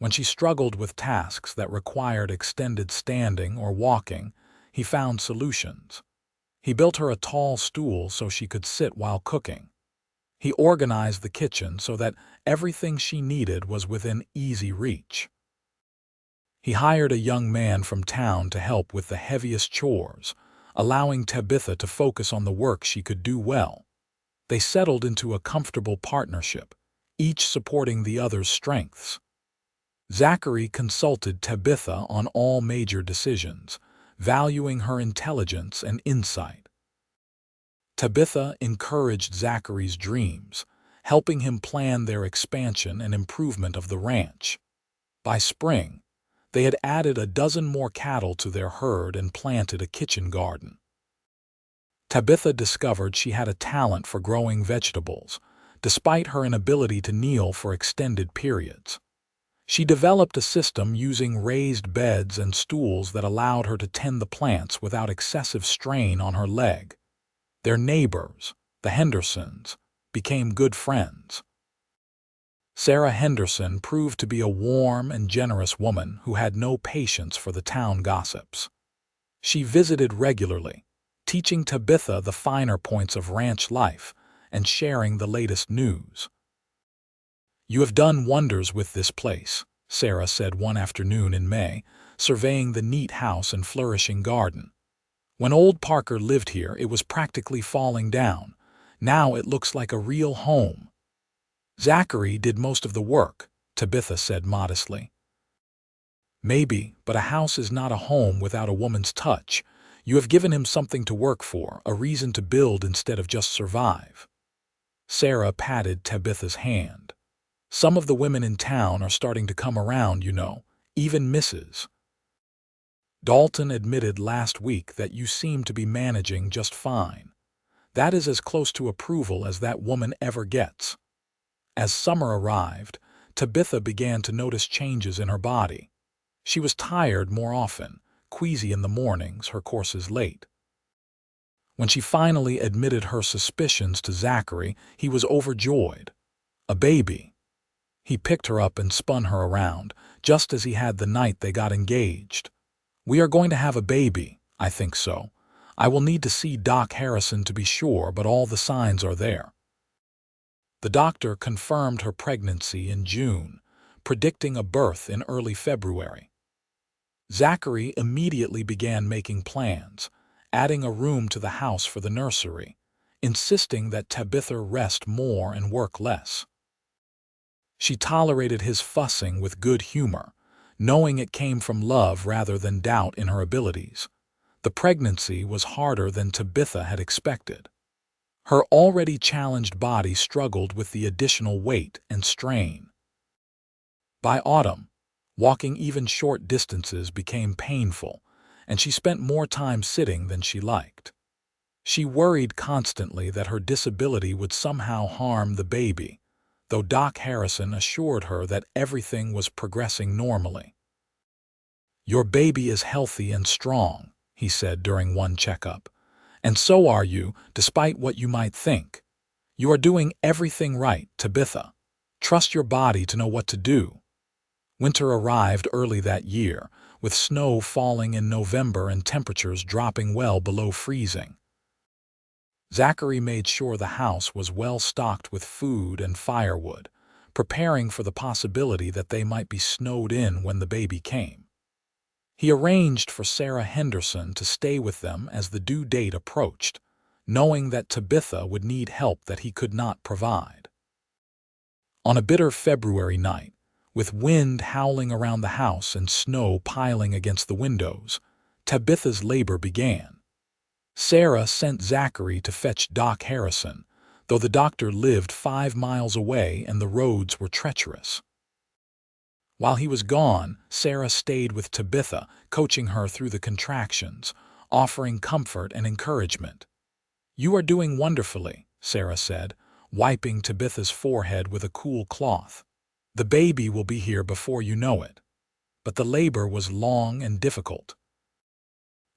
A: When she struggled with tasks that required extended standing or walking, he found solutions. He built her a tall stool so she could sit while cooking. He organized the kitchen so that everything she needed was within easy reach. He hired a young man from town to help with the heaviest chores, allowing Tabitha to focus on the work she could do well. They settled into a comfortable partnership, each supporting the other's strengths. Zachary consulted Tabitha on all major decisions, valuing her intelligence and insight. Tabitha encouraged Zachary's dreams, helping him plan their expansion and improvement of the ranch. By spring, they had added a dozen more cattle to their herd and planted a kitchen garden. Tabitha discovered she had a talent for growing vegetables, despite her inability to kneel for extended periods. She developed a system using raised beds and stools that allowed her to tend the plants without excessive strain on her leg. Their neighbors, the Hendersons, became good friends. Sarah Henderson proved to be a warm and generous woman who had no patience for the town gossips. She visited regularly, teaching Tabitha the finer points of ranch life and sharing the latest news. "You have done wonders with this place," Sarah said one afternoon in May, surveying the neat house and flourishing garden. "When old Parker lived here, it was practically falling down. Now it looks like a real home." "Zachary did most of the work," Tabitha said modestly. "Maybe, but a house is not a home without a woman's touch. You have given him something to work for, a reason to build instead of just survive." Sarah patted Tabitha's hand. "Some of the women in town are starting to come around, you know, even Mrs. Dalton admitted last week that you seem to be managing just fine. That is as close to approval as that woman ever gets." As summer arrived, Tabitha began to notice changes in her body. She was tired more often, queasy in the mornings, her courses late. When she finally admitted her suspicions to Zachary, he was overjoyed. A baby. He picked her up and spun her around, just as he had the night they got engaged. "We are going to have a baby, I think so. I will need to see Doc Harrison to be sure, but all the signs are there." The doctor confirmed her pregnancy in June, predicting a birth in early February. Zachary immediately began making plans, adding a room to the house for the nursery, insisting that Tabitha rest more and work less. She tolerated his fussing with good humor, knowing it came from love rather than doubt in her abilities. The pregnancy was harder than Tabitha had expected. Her already challenged body struggled with the additional weight and strain. By autumn, walking even short distances became painful, and she spent more time sitting than she liked. She worried constantly that her disability would somehow harm the baby, though Doc Harrison assured her that everything was progressing normally. "Your baby is healthy and strong," he said during one checkup. "And so are you, despite what you might think. You are doing everything right, Tabitha. Trust your body to know what to do." Winter arrived early that year, with snow falling in November and temperatures dropping well below freezing. Zachary made sure the house was well stocked with food and firewood, preparing for the possibility that they might be snowed in when the baby came. He arranged for Sarah Henderson to stay with them as the due date approached, knowing that Tabitha would need help that he could not provide. On a bitter February night, with wind howling around the house and snow piling against the windows, Tabitha's labor began. Sarah sent Zachary to fetch Doc Harrison, though the doctor lived 5 miles away and the roads were treacherous. While he was gone, Sarah stayed with Tabitha, coaching her through the contractions, offering comfort and encouragement. "You are doing wonderfully," Sarah said, wiping Tabitha's forehead with a cool cloth. "The baby will be here before you know it." But the labor was long and difficult.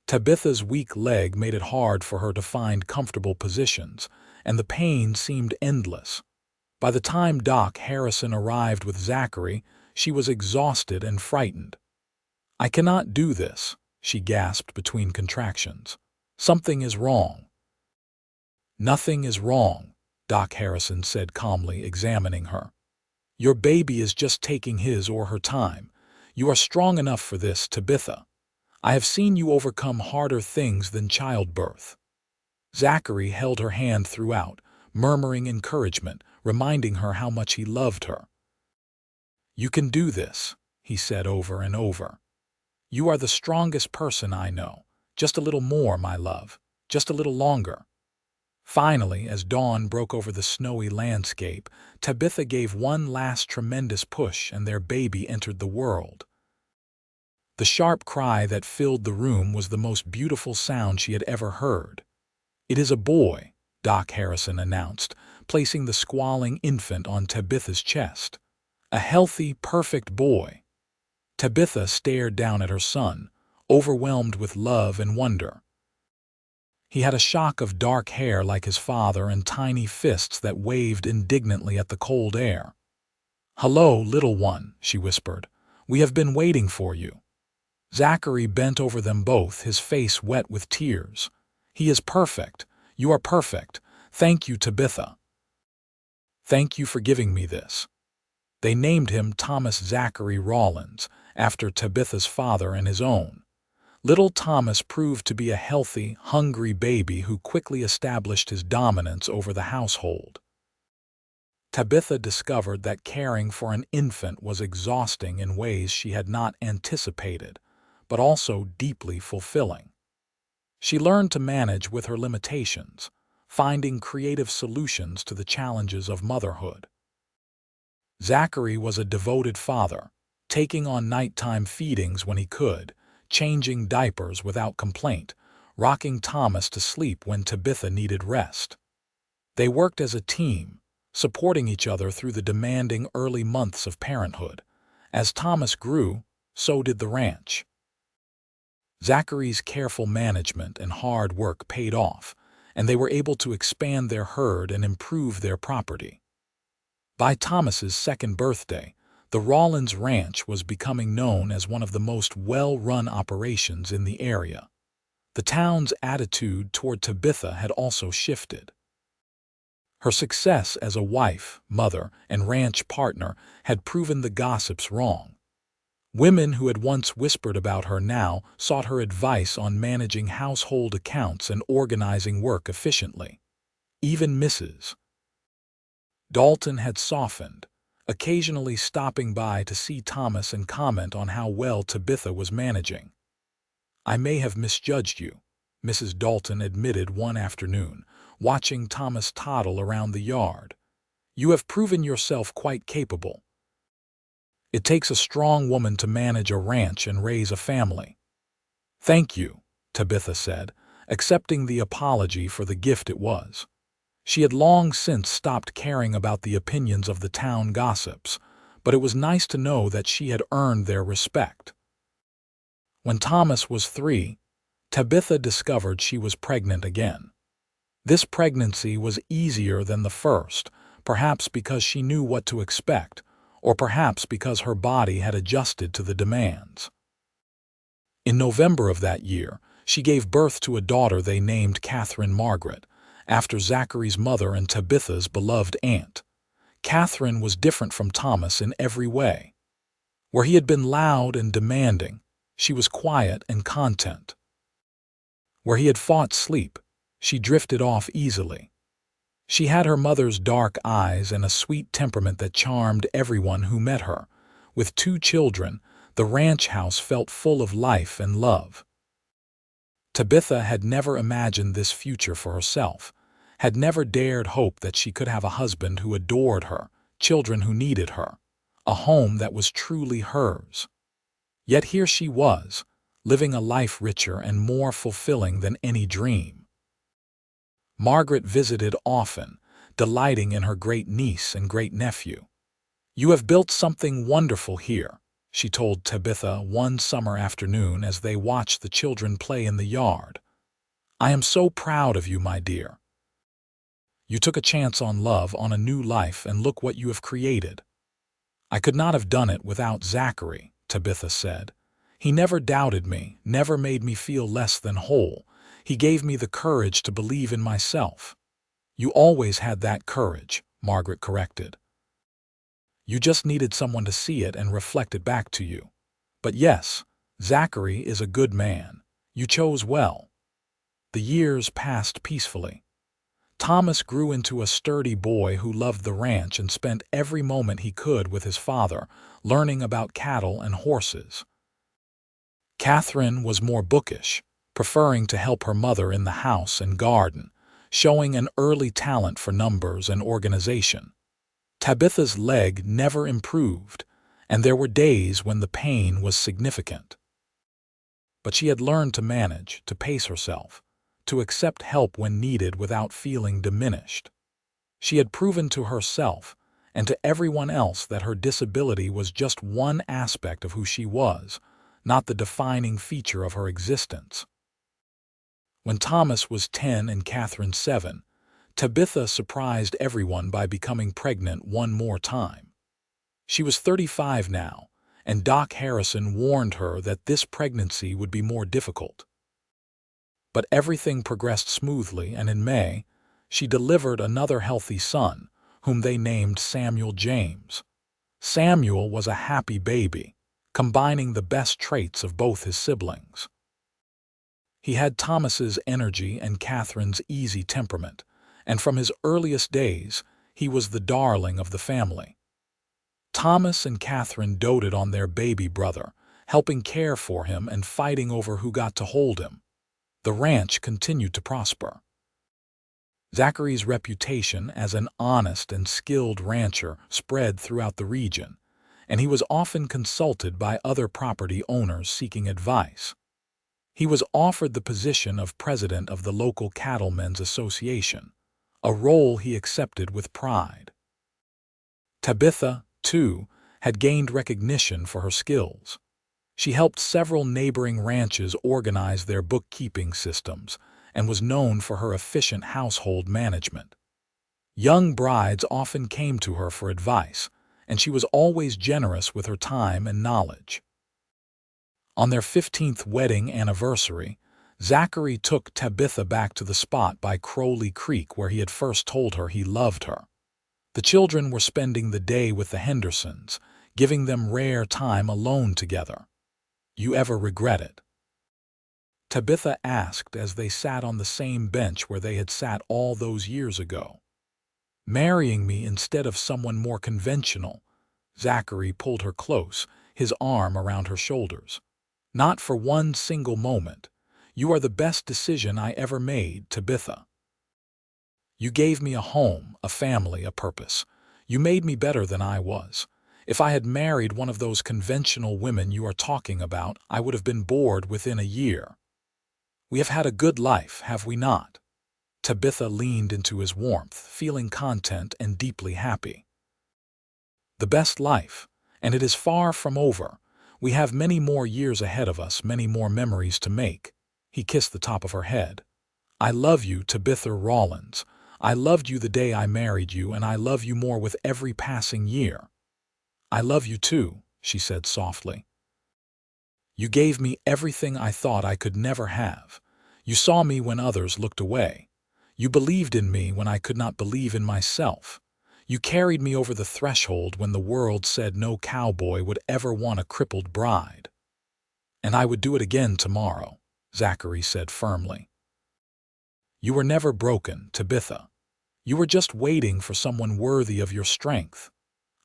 A: Tabitha's weak leg made it hard for her to find comfortable positions, and the pain seemed endless. By the time Doc Harrison arrived with Zachary, she was exhausted and frightened. "I cannot do this," she gasped between contractions. "Something is wrong." "Nothing is wrong," Doc Harrison said calmly, examining her. "Your baby is just taking his or her time. You are strong enough for this, Tabitha. I have seen you overcome harder things than childbirth." Zachary held her hand throughout, murmuring encouragement, reminding her how much he loved her. "You can do this," he said over and over. "You are the strongest person I know. Just a little more, my love. Just a little longer." Finally, as dawn broke over the snowy landscape, Tabitha gave one last tremendous push and their baby entered the world. The sharp cry that filled the room was the most beautiful sound she had ever heard. "It is a boy," Doc Harrison announced, placing the squalling infant on Tabitha's chest. "A healthy, perfect boy." Tabitha stared down at her son, overwhelmed with love and wonder. He had a shock of dark hair like his father and tiny fists that waved indignantly at the cold air. "Hello, little one," she whispered. "We have been waiting for you." Zachary bent over them both, his face wet with tears. "He is perfect. You are perfect. Thank you, Tabitha. Thank you for giving me this." They named him Thomas Zachary Rawlins, after Tabitha's father and his own. Little Thomas proved to be a healthy, hungry baby who quickly established his dominance over the household. Tabitha discovered that caring for an infant was exhausting in ways she had not anticipated, but also deeply fulfilling. She learned to manage with her limitations, finding creative solutions to the challenges of motherhood. Zachary was a devoted father, taking on nighttime feedings when he could, changing diapers without complaint, rocking Thomas to sleep when Tabitha needed rest. They worked as a team, supporting each other through the demanding early months of parenthood. As Thomas grew, so did the ranch. Zachary's careful management and hard work paid off, and they were able to expand their herd and improve their property. By Thomas's second birthday, the Rawlins Ranch was becoming known as one of the most well-run operations in the area. The town's attitude toward Tabitha had also shifted. Her success as a wife, mother, and ranch partner had proven the gossips wrong. Women who had once whispered about her now sought her advice on managing household accounts and organizing work efficiently. Even Mrs. Dalton had softened, occasionally stopping by to see Thomas and comment on how well Tabitha was managing. "I may have misjudged you," Mrs. Dalton admitted one afternoon, watching Thomas toddle around the yard. "You have proven yourself quite capable. It takes a strong woman to manage a ranch and raise a family." "Thank you," Tabitha said, accepting the apology for the gift it was. She had long since stopped caring about the opinions of the town gossips, but it was nice to know that she had earned their respect. When Thomas was 3, Tabitha discovered she was pregnant again. This pregnancy was easier than the first, perhaps because she knew what to expect, or perhaps because her body had adjusted to the demands. In November of that year, she gave birth to a daughter they named Catherine Margaret, after Zachary's mother and Tabitha's beloved aunt. Catherine was different from Thomas in every way. Where he had been loud and demanding, she was quiet and content. Where he had fought sleep, she drifted off easily. She had her mother's dark eyes and a sweet temperament that charmed everyone who met her. With 2 children, the ranch house felt full of life and love. Tabitha had never imagined this future for herself, had never dared hope that she could have a husband who adored her, children who needed her, a home that was truly hers. Yet here she was, living a life richer and more fulfilling than any dream. Margaret visited often, delighting in her great-niece and great-nephew. "You have built something wonderful here," she told Tabitha one summer afternoon as they watched the children play in the yard. "I am so proud of you, my dear. You took a chance on love, on a new life, and look what you have created." "I could not have done it without Zachary," Tabitha said. "He never doubted me, never made me feel less than whole. He gave me the courage to believe in myself." "You always had that courage," Margaret corrected. "You just needed someone to see it and reflect it back to you. But yes, Zachary is a good man. You chose well." The years passed peacefully. Thomas grew into a sturdy boy who loved the ranch and spent every moment he could with his father, learning about cattle and horses. Catherine was more bookish, preferring to help her mother in the house and garden, showing an early talent for numbers and organization. Tabitha's leg never improved, and there were days when the pain was significant. But she had learned to manage, to pace herself, to accept help when needed without feeling diminished. She had proven to herself and to everyone else that her disability was just one aspect of who she was, not the defining feature of her existence. When Thomas was 10 and Catherine 7, Tabitha surprised everyone by becoming pregnant one more time. She was 35 now, and Doc Harrison warned her that this pregnancy would be more difficult. But everything progressed smoothly, and in May, she delivered another healthy son, whom they named Samuel James. Samuel was a happy baby, combining the best traits of both his siblings. He had Thomas's energy and Catherine's easy temperament, and from his earliest days, he was the darling of the family. Thomas and Catherine doted on their baby brother, helping care for him and fighting over who got to hold him. The ranch continued to prosper. Zachary's reputation as an honest and skilled rancher spread throughout the region, and he was often consulted by other property owners seeking advice. He was offered the position of president of the local Cattlemen's Association, a role he accepted with pride. Tabitha, too, had gained recognition for her skills. She helped several neighboring ranches organize their bookkeeping systems and was known for her efficient household management. Young brides often came to her for advice, and she was always generous with her time and knowledge. On their 15th wedding anniversary, Zachary took Tabitha back to the spot by Crowley Creek where he had first told her he loved her. The children were spending the day with the Hendersons, giving them rare time alone together. "You ever regret it?" Tabitha asked as they sat on the same bench where they had sat all those years ago. "Marrying me instead of someone more conventional." Zachary pulled her close, his arm around her shoulders. "Not for one single moment. You are the best decision I ever made, Tabitha. You gave me a home, a family, a purpose. You made me better than I was. If I had married one of those conventional women you are talking about, I would have been bored within a year. We have had a good life, have we not?" Tabitha leaned into his warmth, feeling content and deeply happy. "The best life, and it is far from over. We have many more years ahead of us, many more memories to make." He kissed the top of her head. "I love you, Tabitha Rawlins. I loved you the day I married you, and I love you more with every passing year." "I love you too," she said softly. "You gave me everything I thought I could never have. You saw me when others looked away. You believed in me when I could not believe in myself. You carried me over the threshold when the world said no cowboy would ever want a crippled bride." "And I would do it again tomorrow," Zachary said firmly. "You were never broken, Tabitha. You were just waiting for someone worthy of your strength.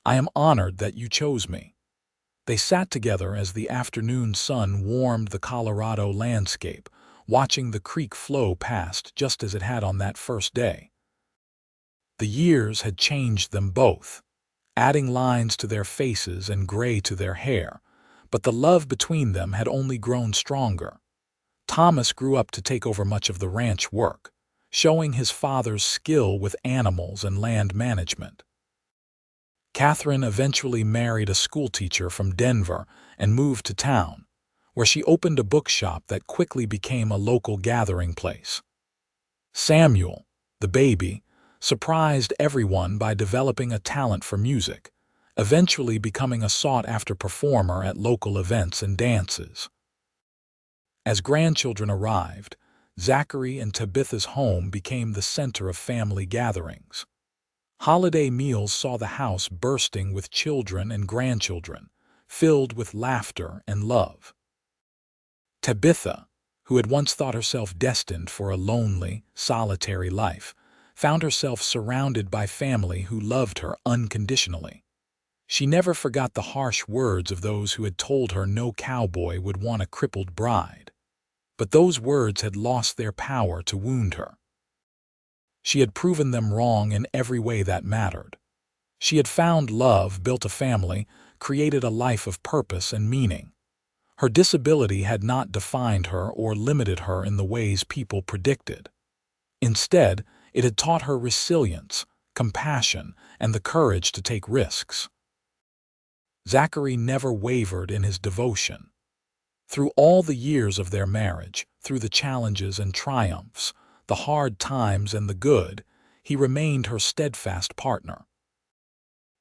A: I am honored that you chose me." They sat together as the afternoon sun warmed the Colorado landscape, watching the creek flow past just as it had on that first day. The years had changed them both. adding lines to their faces and gray to their hair, but the love between them had only grown stronger. Thomas grew up to take over much of the ranch work, showing his father's skill with animals and land management. Catherine eventually married a schoolteacher from Denver and moved to town, where she opened a bookshop that quickly became a local gathering place. Samuel, the baby, surprised everyone by developing a talent for music, eventually becoming a sought-after performer at local events and dances. As grandchildren arrived, Zachary and Tabitha's home became the center of family gatherings. Holiday meals saw the house bursting with children and grandchildren, filled with laughter and love. Tabitha, who had once thought herself destined for a lonely, solitary life, found herself surrounded by family who loved her unconditionally. She never forgot the harsh words of those who had told her no cowboy would want a crippled bride. But those words had lost their power to wound her. She had proven them wrong in every way that mattered. She had found love, built a family, created a life of purpose and meaning. Her disability had not defined her or limited her in the ways people predicted. Instead, it had taught her resilience, compassion, and the courage to take risks. Zachary never wavered in his devotion. Through all the years of their marriage, through the challenges and triumphs, the hard times and the good, he remained her steadfast partner.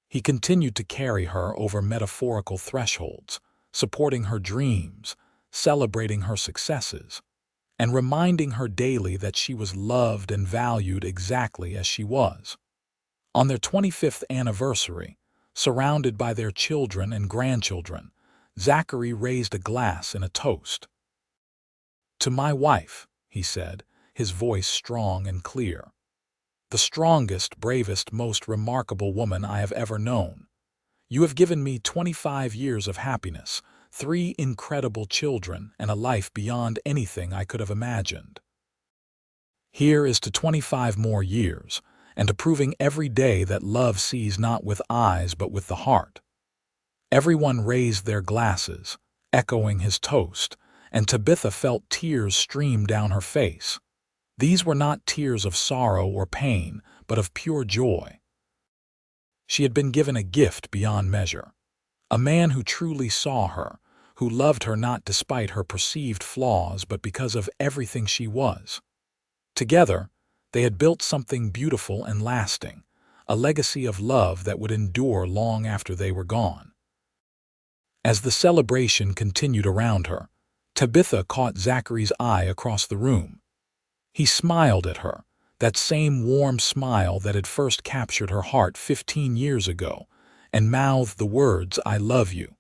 A: He continued to carry her over metaphorical thresholds, supporting her dreams, celebrating her successes, and reminding her daily that she was loved and valued exactly as she was. On their 25th anniversary, surrounded by their children and grandchildren, Zachary raised a glass in a toast. "To my wife," he said, his voice strong and clear. "The strongest, bravest, most remarkable woman I have ever known. You have given me 25 years of happiness, 3 incredible children, and a life beyond anything I could have imagined. Here is to 25 more years, and to proving every day that love sees not with eyes but with the heart." Everyone raised their glasses, echoing his toast, and Tabitha felt tears stream down her face. These were not tears of sorrow or pain, but of pure joy. She had been given a gift beyond measure, a man who truly saw her, who loved her not despite her perceived flaws but because of everything she was. Together, they had built something beautiful and lasting, a legacy of love that would endure long after they were gone. As the celebration continued around her, Tabitha caught Zachary's eye across the room. He smiled at her, that same warm smile that had first captured her heart 15 years ago, and mouthed the words, "I love you."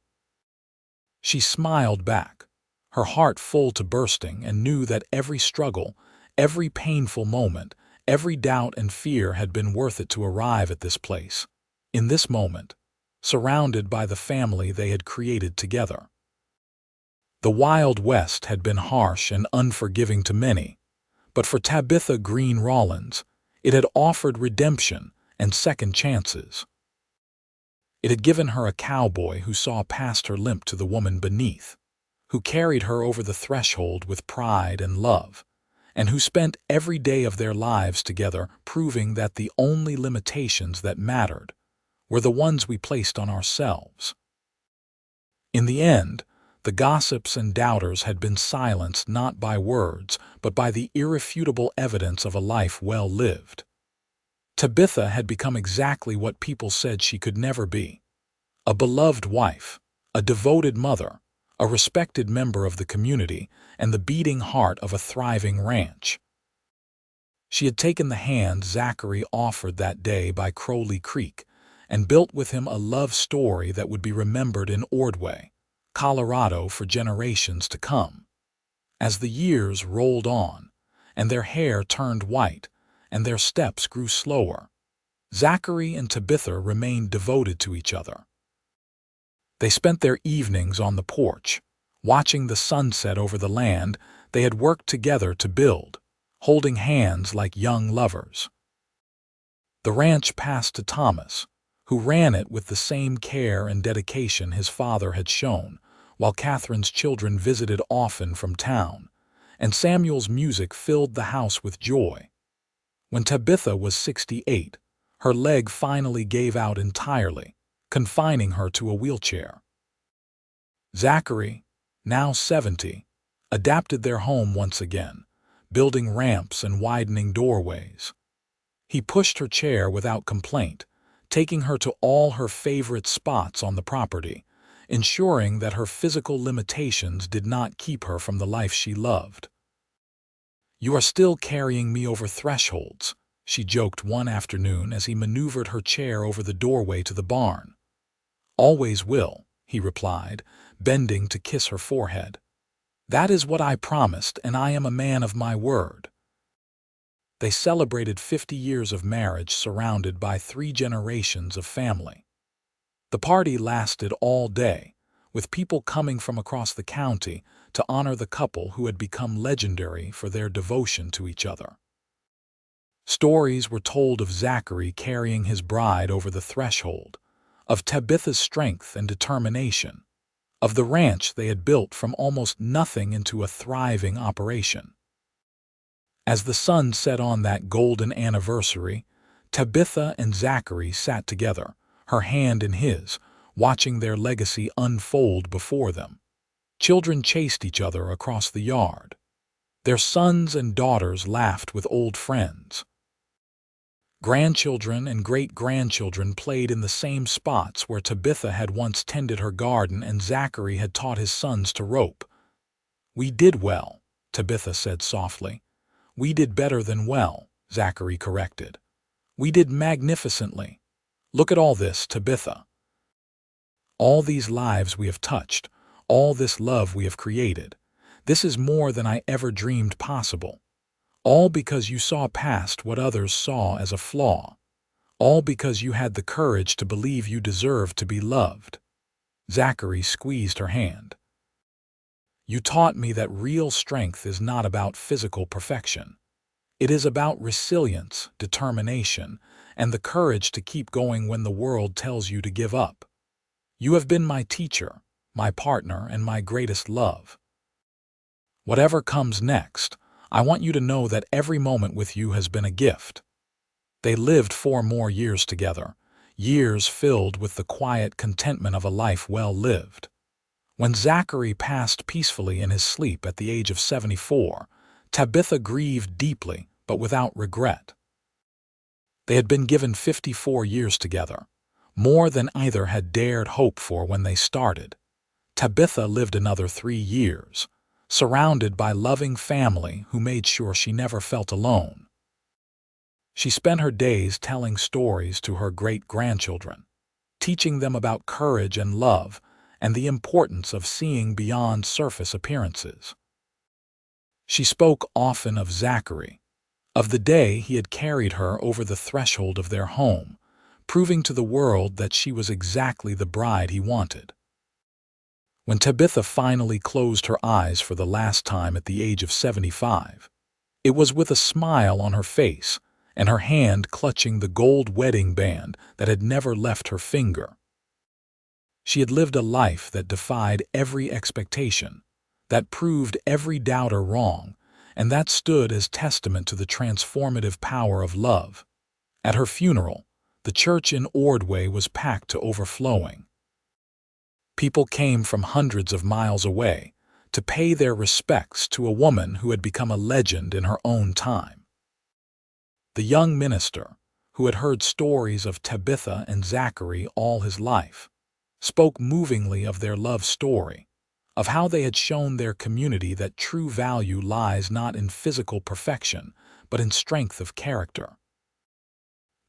A: She smiled back, her heart full to bursting, and knew that every struggle, every painful moment, every doubt and fear had been worth it to arrive at this place, in this moment, surrounded by the family they had created together. The Wild West had been harsh and unforgiving to many, but for Tabitha Greene Rawlins, it had offered redemption and second chances. It had given her a cowboy who saw past her limp to the woman beneath, who carried her over the threshold with pride and love, and who spent every day of their lives together proving that the only limitations that mattered were the ones we placed on ourselves. In the end, the gossips and doubters had been silenced not by words, but by the irrefutable evidence of a life well lived. Tabitha had become exactly what people said she could never be: a beloved wife, a devoted mother, a respected member of the community, and the beating heart of a thriving ranch. She had taken the hand Zachary offered that day by Crowley Creek and built with him a love story that would be remembered in Ordway, Colorado, for generations to come. As the years rolled on, and their hair turned white, and their steps grew slower, Zachary and Tabitha remained devoted to each other. They spent their evenings on the porch, watching the sunset over the land they had worked together to build, holding hands like young lovers. The ranch passed to Thomas, who ran it with the same care and dedication his father had shown, while Catherine's children visited often from town, and Samuel's music filled the house with joy. When Tabitha was 68, her leg finally gave out entirely, confining her to a wheelchair. Zachary, now 70, adapted their home once again, building ramps and widening doorways. He pushed her chair without complaint, taking her to all her favorite spots on the property, ensuring that her physical limitations did not keep her from the life she loved. "You are still carrying me over thresholds," she joked one afternoon as he maneuvered her chair over the doorway to the barn. "Always will," he replied, bending to kiss her forehead. "That is what I promised, and I am a man of my word." They celebrated 50 years of marriage surrounded by 3 generations of family. The party lasted all day, with people coming from across the county to honor the couple who had become legendary for their devotion to each other. Stories were told of Zachary carrying his bride over the threshold, of Tabitha's strength and determination, of the ranch they had built from almost nothing into a thriving operation. As the sun set on that golden anniversary, Tabitha and Zachary sat together, her hand in his, watching their legacy unfold before them. Children chased each other across the yard. Their sons and daughters laughed with old friends. Grandchildren and great-grandchildren played in the same spots where Tabitha had once tended her garden and Zachary had taught his sons to rope. "We did well," Tabitha said softly. "We did better than well," Zachary corrected. "We did magnificently. Look at all this, Tabitha. All these lives we have touched, all this love we have created. This is more than I ever dreamed possible. All because you saw past what others saw as a flaw. All because you had the courage to believe you deserved to be loved." Zachary squeezed her hand. "You taught me that real strength is not about physical perfection. It is about resilience, determination, and the courage to keep going when the world tells you to give up. You have been my teacher, my partner, and my greatest love. Whatever comes next, I want you to know that every moment with you has been a gift." They lived 4 more years together, years filled with the quiet contentment of a life well lived. When Zachary passed peacefully in his sleep at the age of 74, Tabitha grieved deeply but without regret. They had been given 54 years together, more than either had dared hope for when they started. Tabitha lived another 3 years, surrounded by loving family who made sure she never felt alone. She spent her days telling stories to her great-grandchildren, teaching them about courage and love, and the importance of seeing beyond surface appearances. She spoke often of Zachary, of the day he had carried her over the threshold of their home, proving to the world that she was exactly the bride he wanted. When Tabitha finally closed her eyes for the last time at the age of 75, it was with a smile on her face and her hand clutching the gold wedding band that had never left her finger. She had lived a life that defied every expectation, that proved every doubter wrong, and that stood as testament to the transformative power of love. At her funeral, the church in Ordway was packed to overflowing. People came from hundreds of miles away to pay their respects to a woman who had become a legend in her own time. The young minister, who had heard stories of Tabitha and Zachary all his life, spoke movingly of their love story, of how they had shown their community that true value lies not in physical perfection, but in strength of character.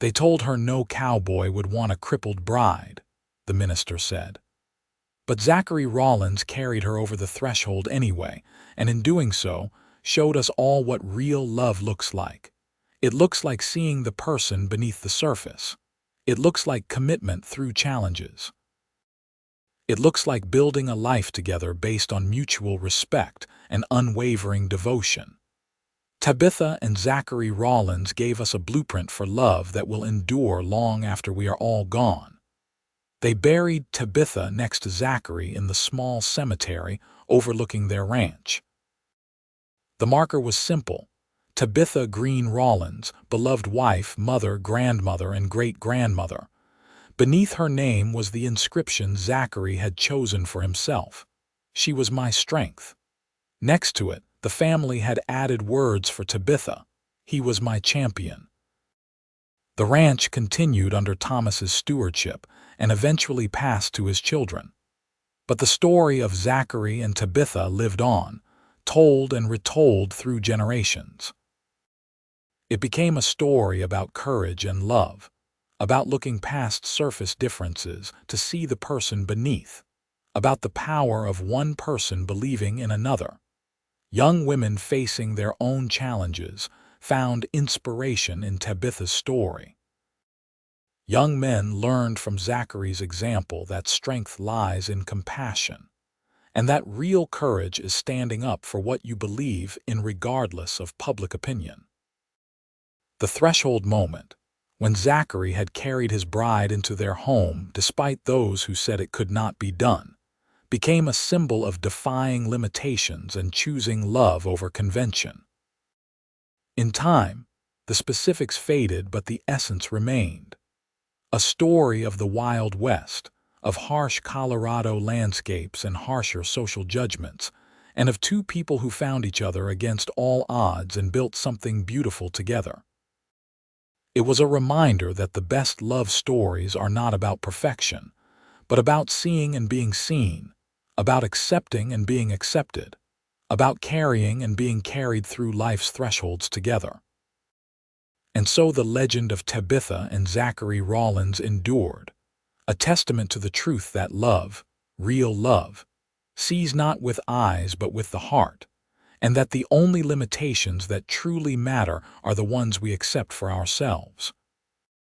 A: "They told her no cowboy would want a crippled bride," the minister said. "But Zachary Rawlins carried her over the threshold anyway, and in doing so, showed us all what real love looks like. It looks like seeing the person beneath the surface. It looks like commitment through challenges. It looks like building a life together based on mutual respect and unwavering devotion. Tabitha and Zachary Rawlins gave us a blueprint for love that will endure long after we are all gone." They buried Tabitha next to Zachary in the small cemetery overlooking their ranch. The marker was simple: Tabitha Greene Rawlins, beloved wife, mother, grandmother, and great-grandmother. Beneath her name was the inscription Zachary had chosen for himself: "She was my strength." Next to it, the family had added words for Tabitha: "He was my champion." The ranch continued under Thomas's stewardship and eventually passed to his children. But the story of Zachary and Tabitha lived on, told and retold through generations. It became a story about courage and love, about looking past surface differences to see the person beneath, about the power of one person believing in another. Young women facing their own challenges found inspiration in Tabitha's story. Young men learned from Zachary's example that strength lies in compassion, and that real courage is standing up for what you believe in regardless of public opinion. The threshold moment, when Zachary had carried his bride into their home despite those who said it could not be done, became a symbol of defying limitations and choosing love over convention. In time, the specifics faded, but the essence remained. A story of the Wild West, of harsh Colorado landscapes and harsher social judgments, and of two people who found each other against all odds and built something beautiful together. It was a reminder that the best love stories are not about perfection, but about seeing and being seen, about accepting and being accepted, about carrying and being carried through life's thresholds together. And so the legend of Tabitha and Zachary Rawlins endured, a testament to the truth that love, real love, sees not with eyes but with the heart, and that the only limitations that truly matter are the ones we accept for ourselves.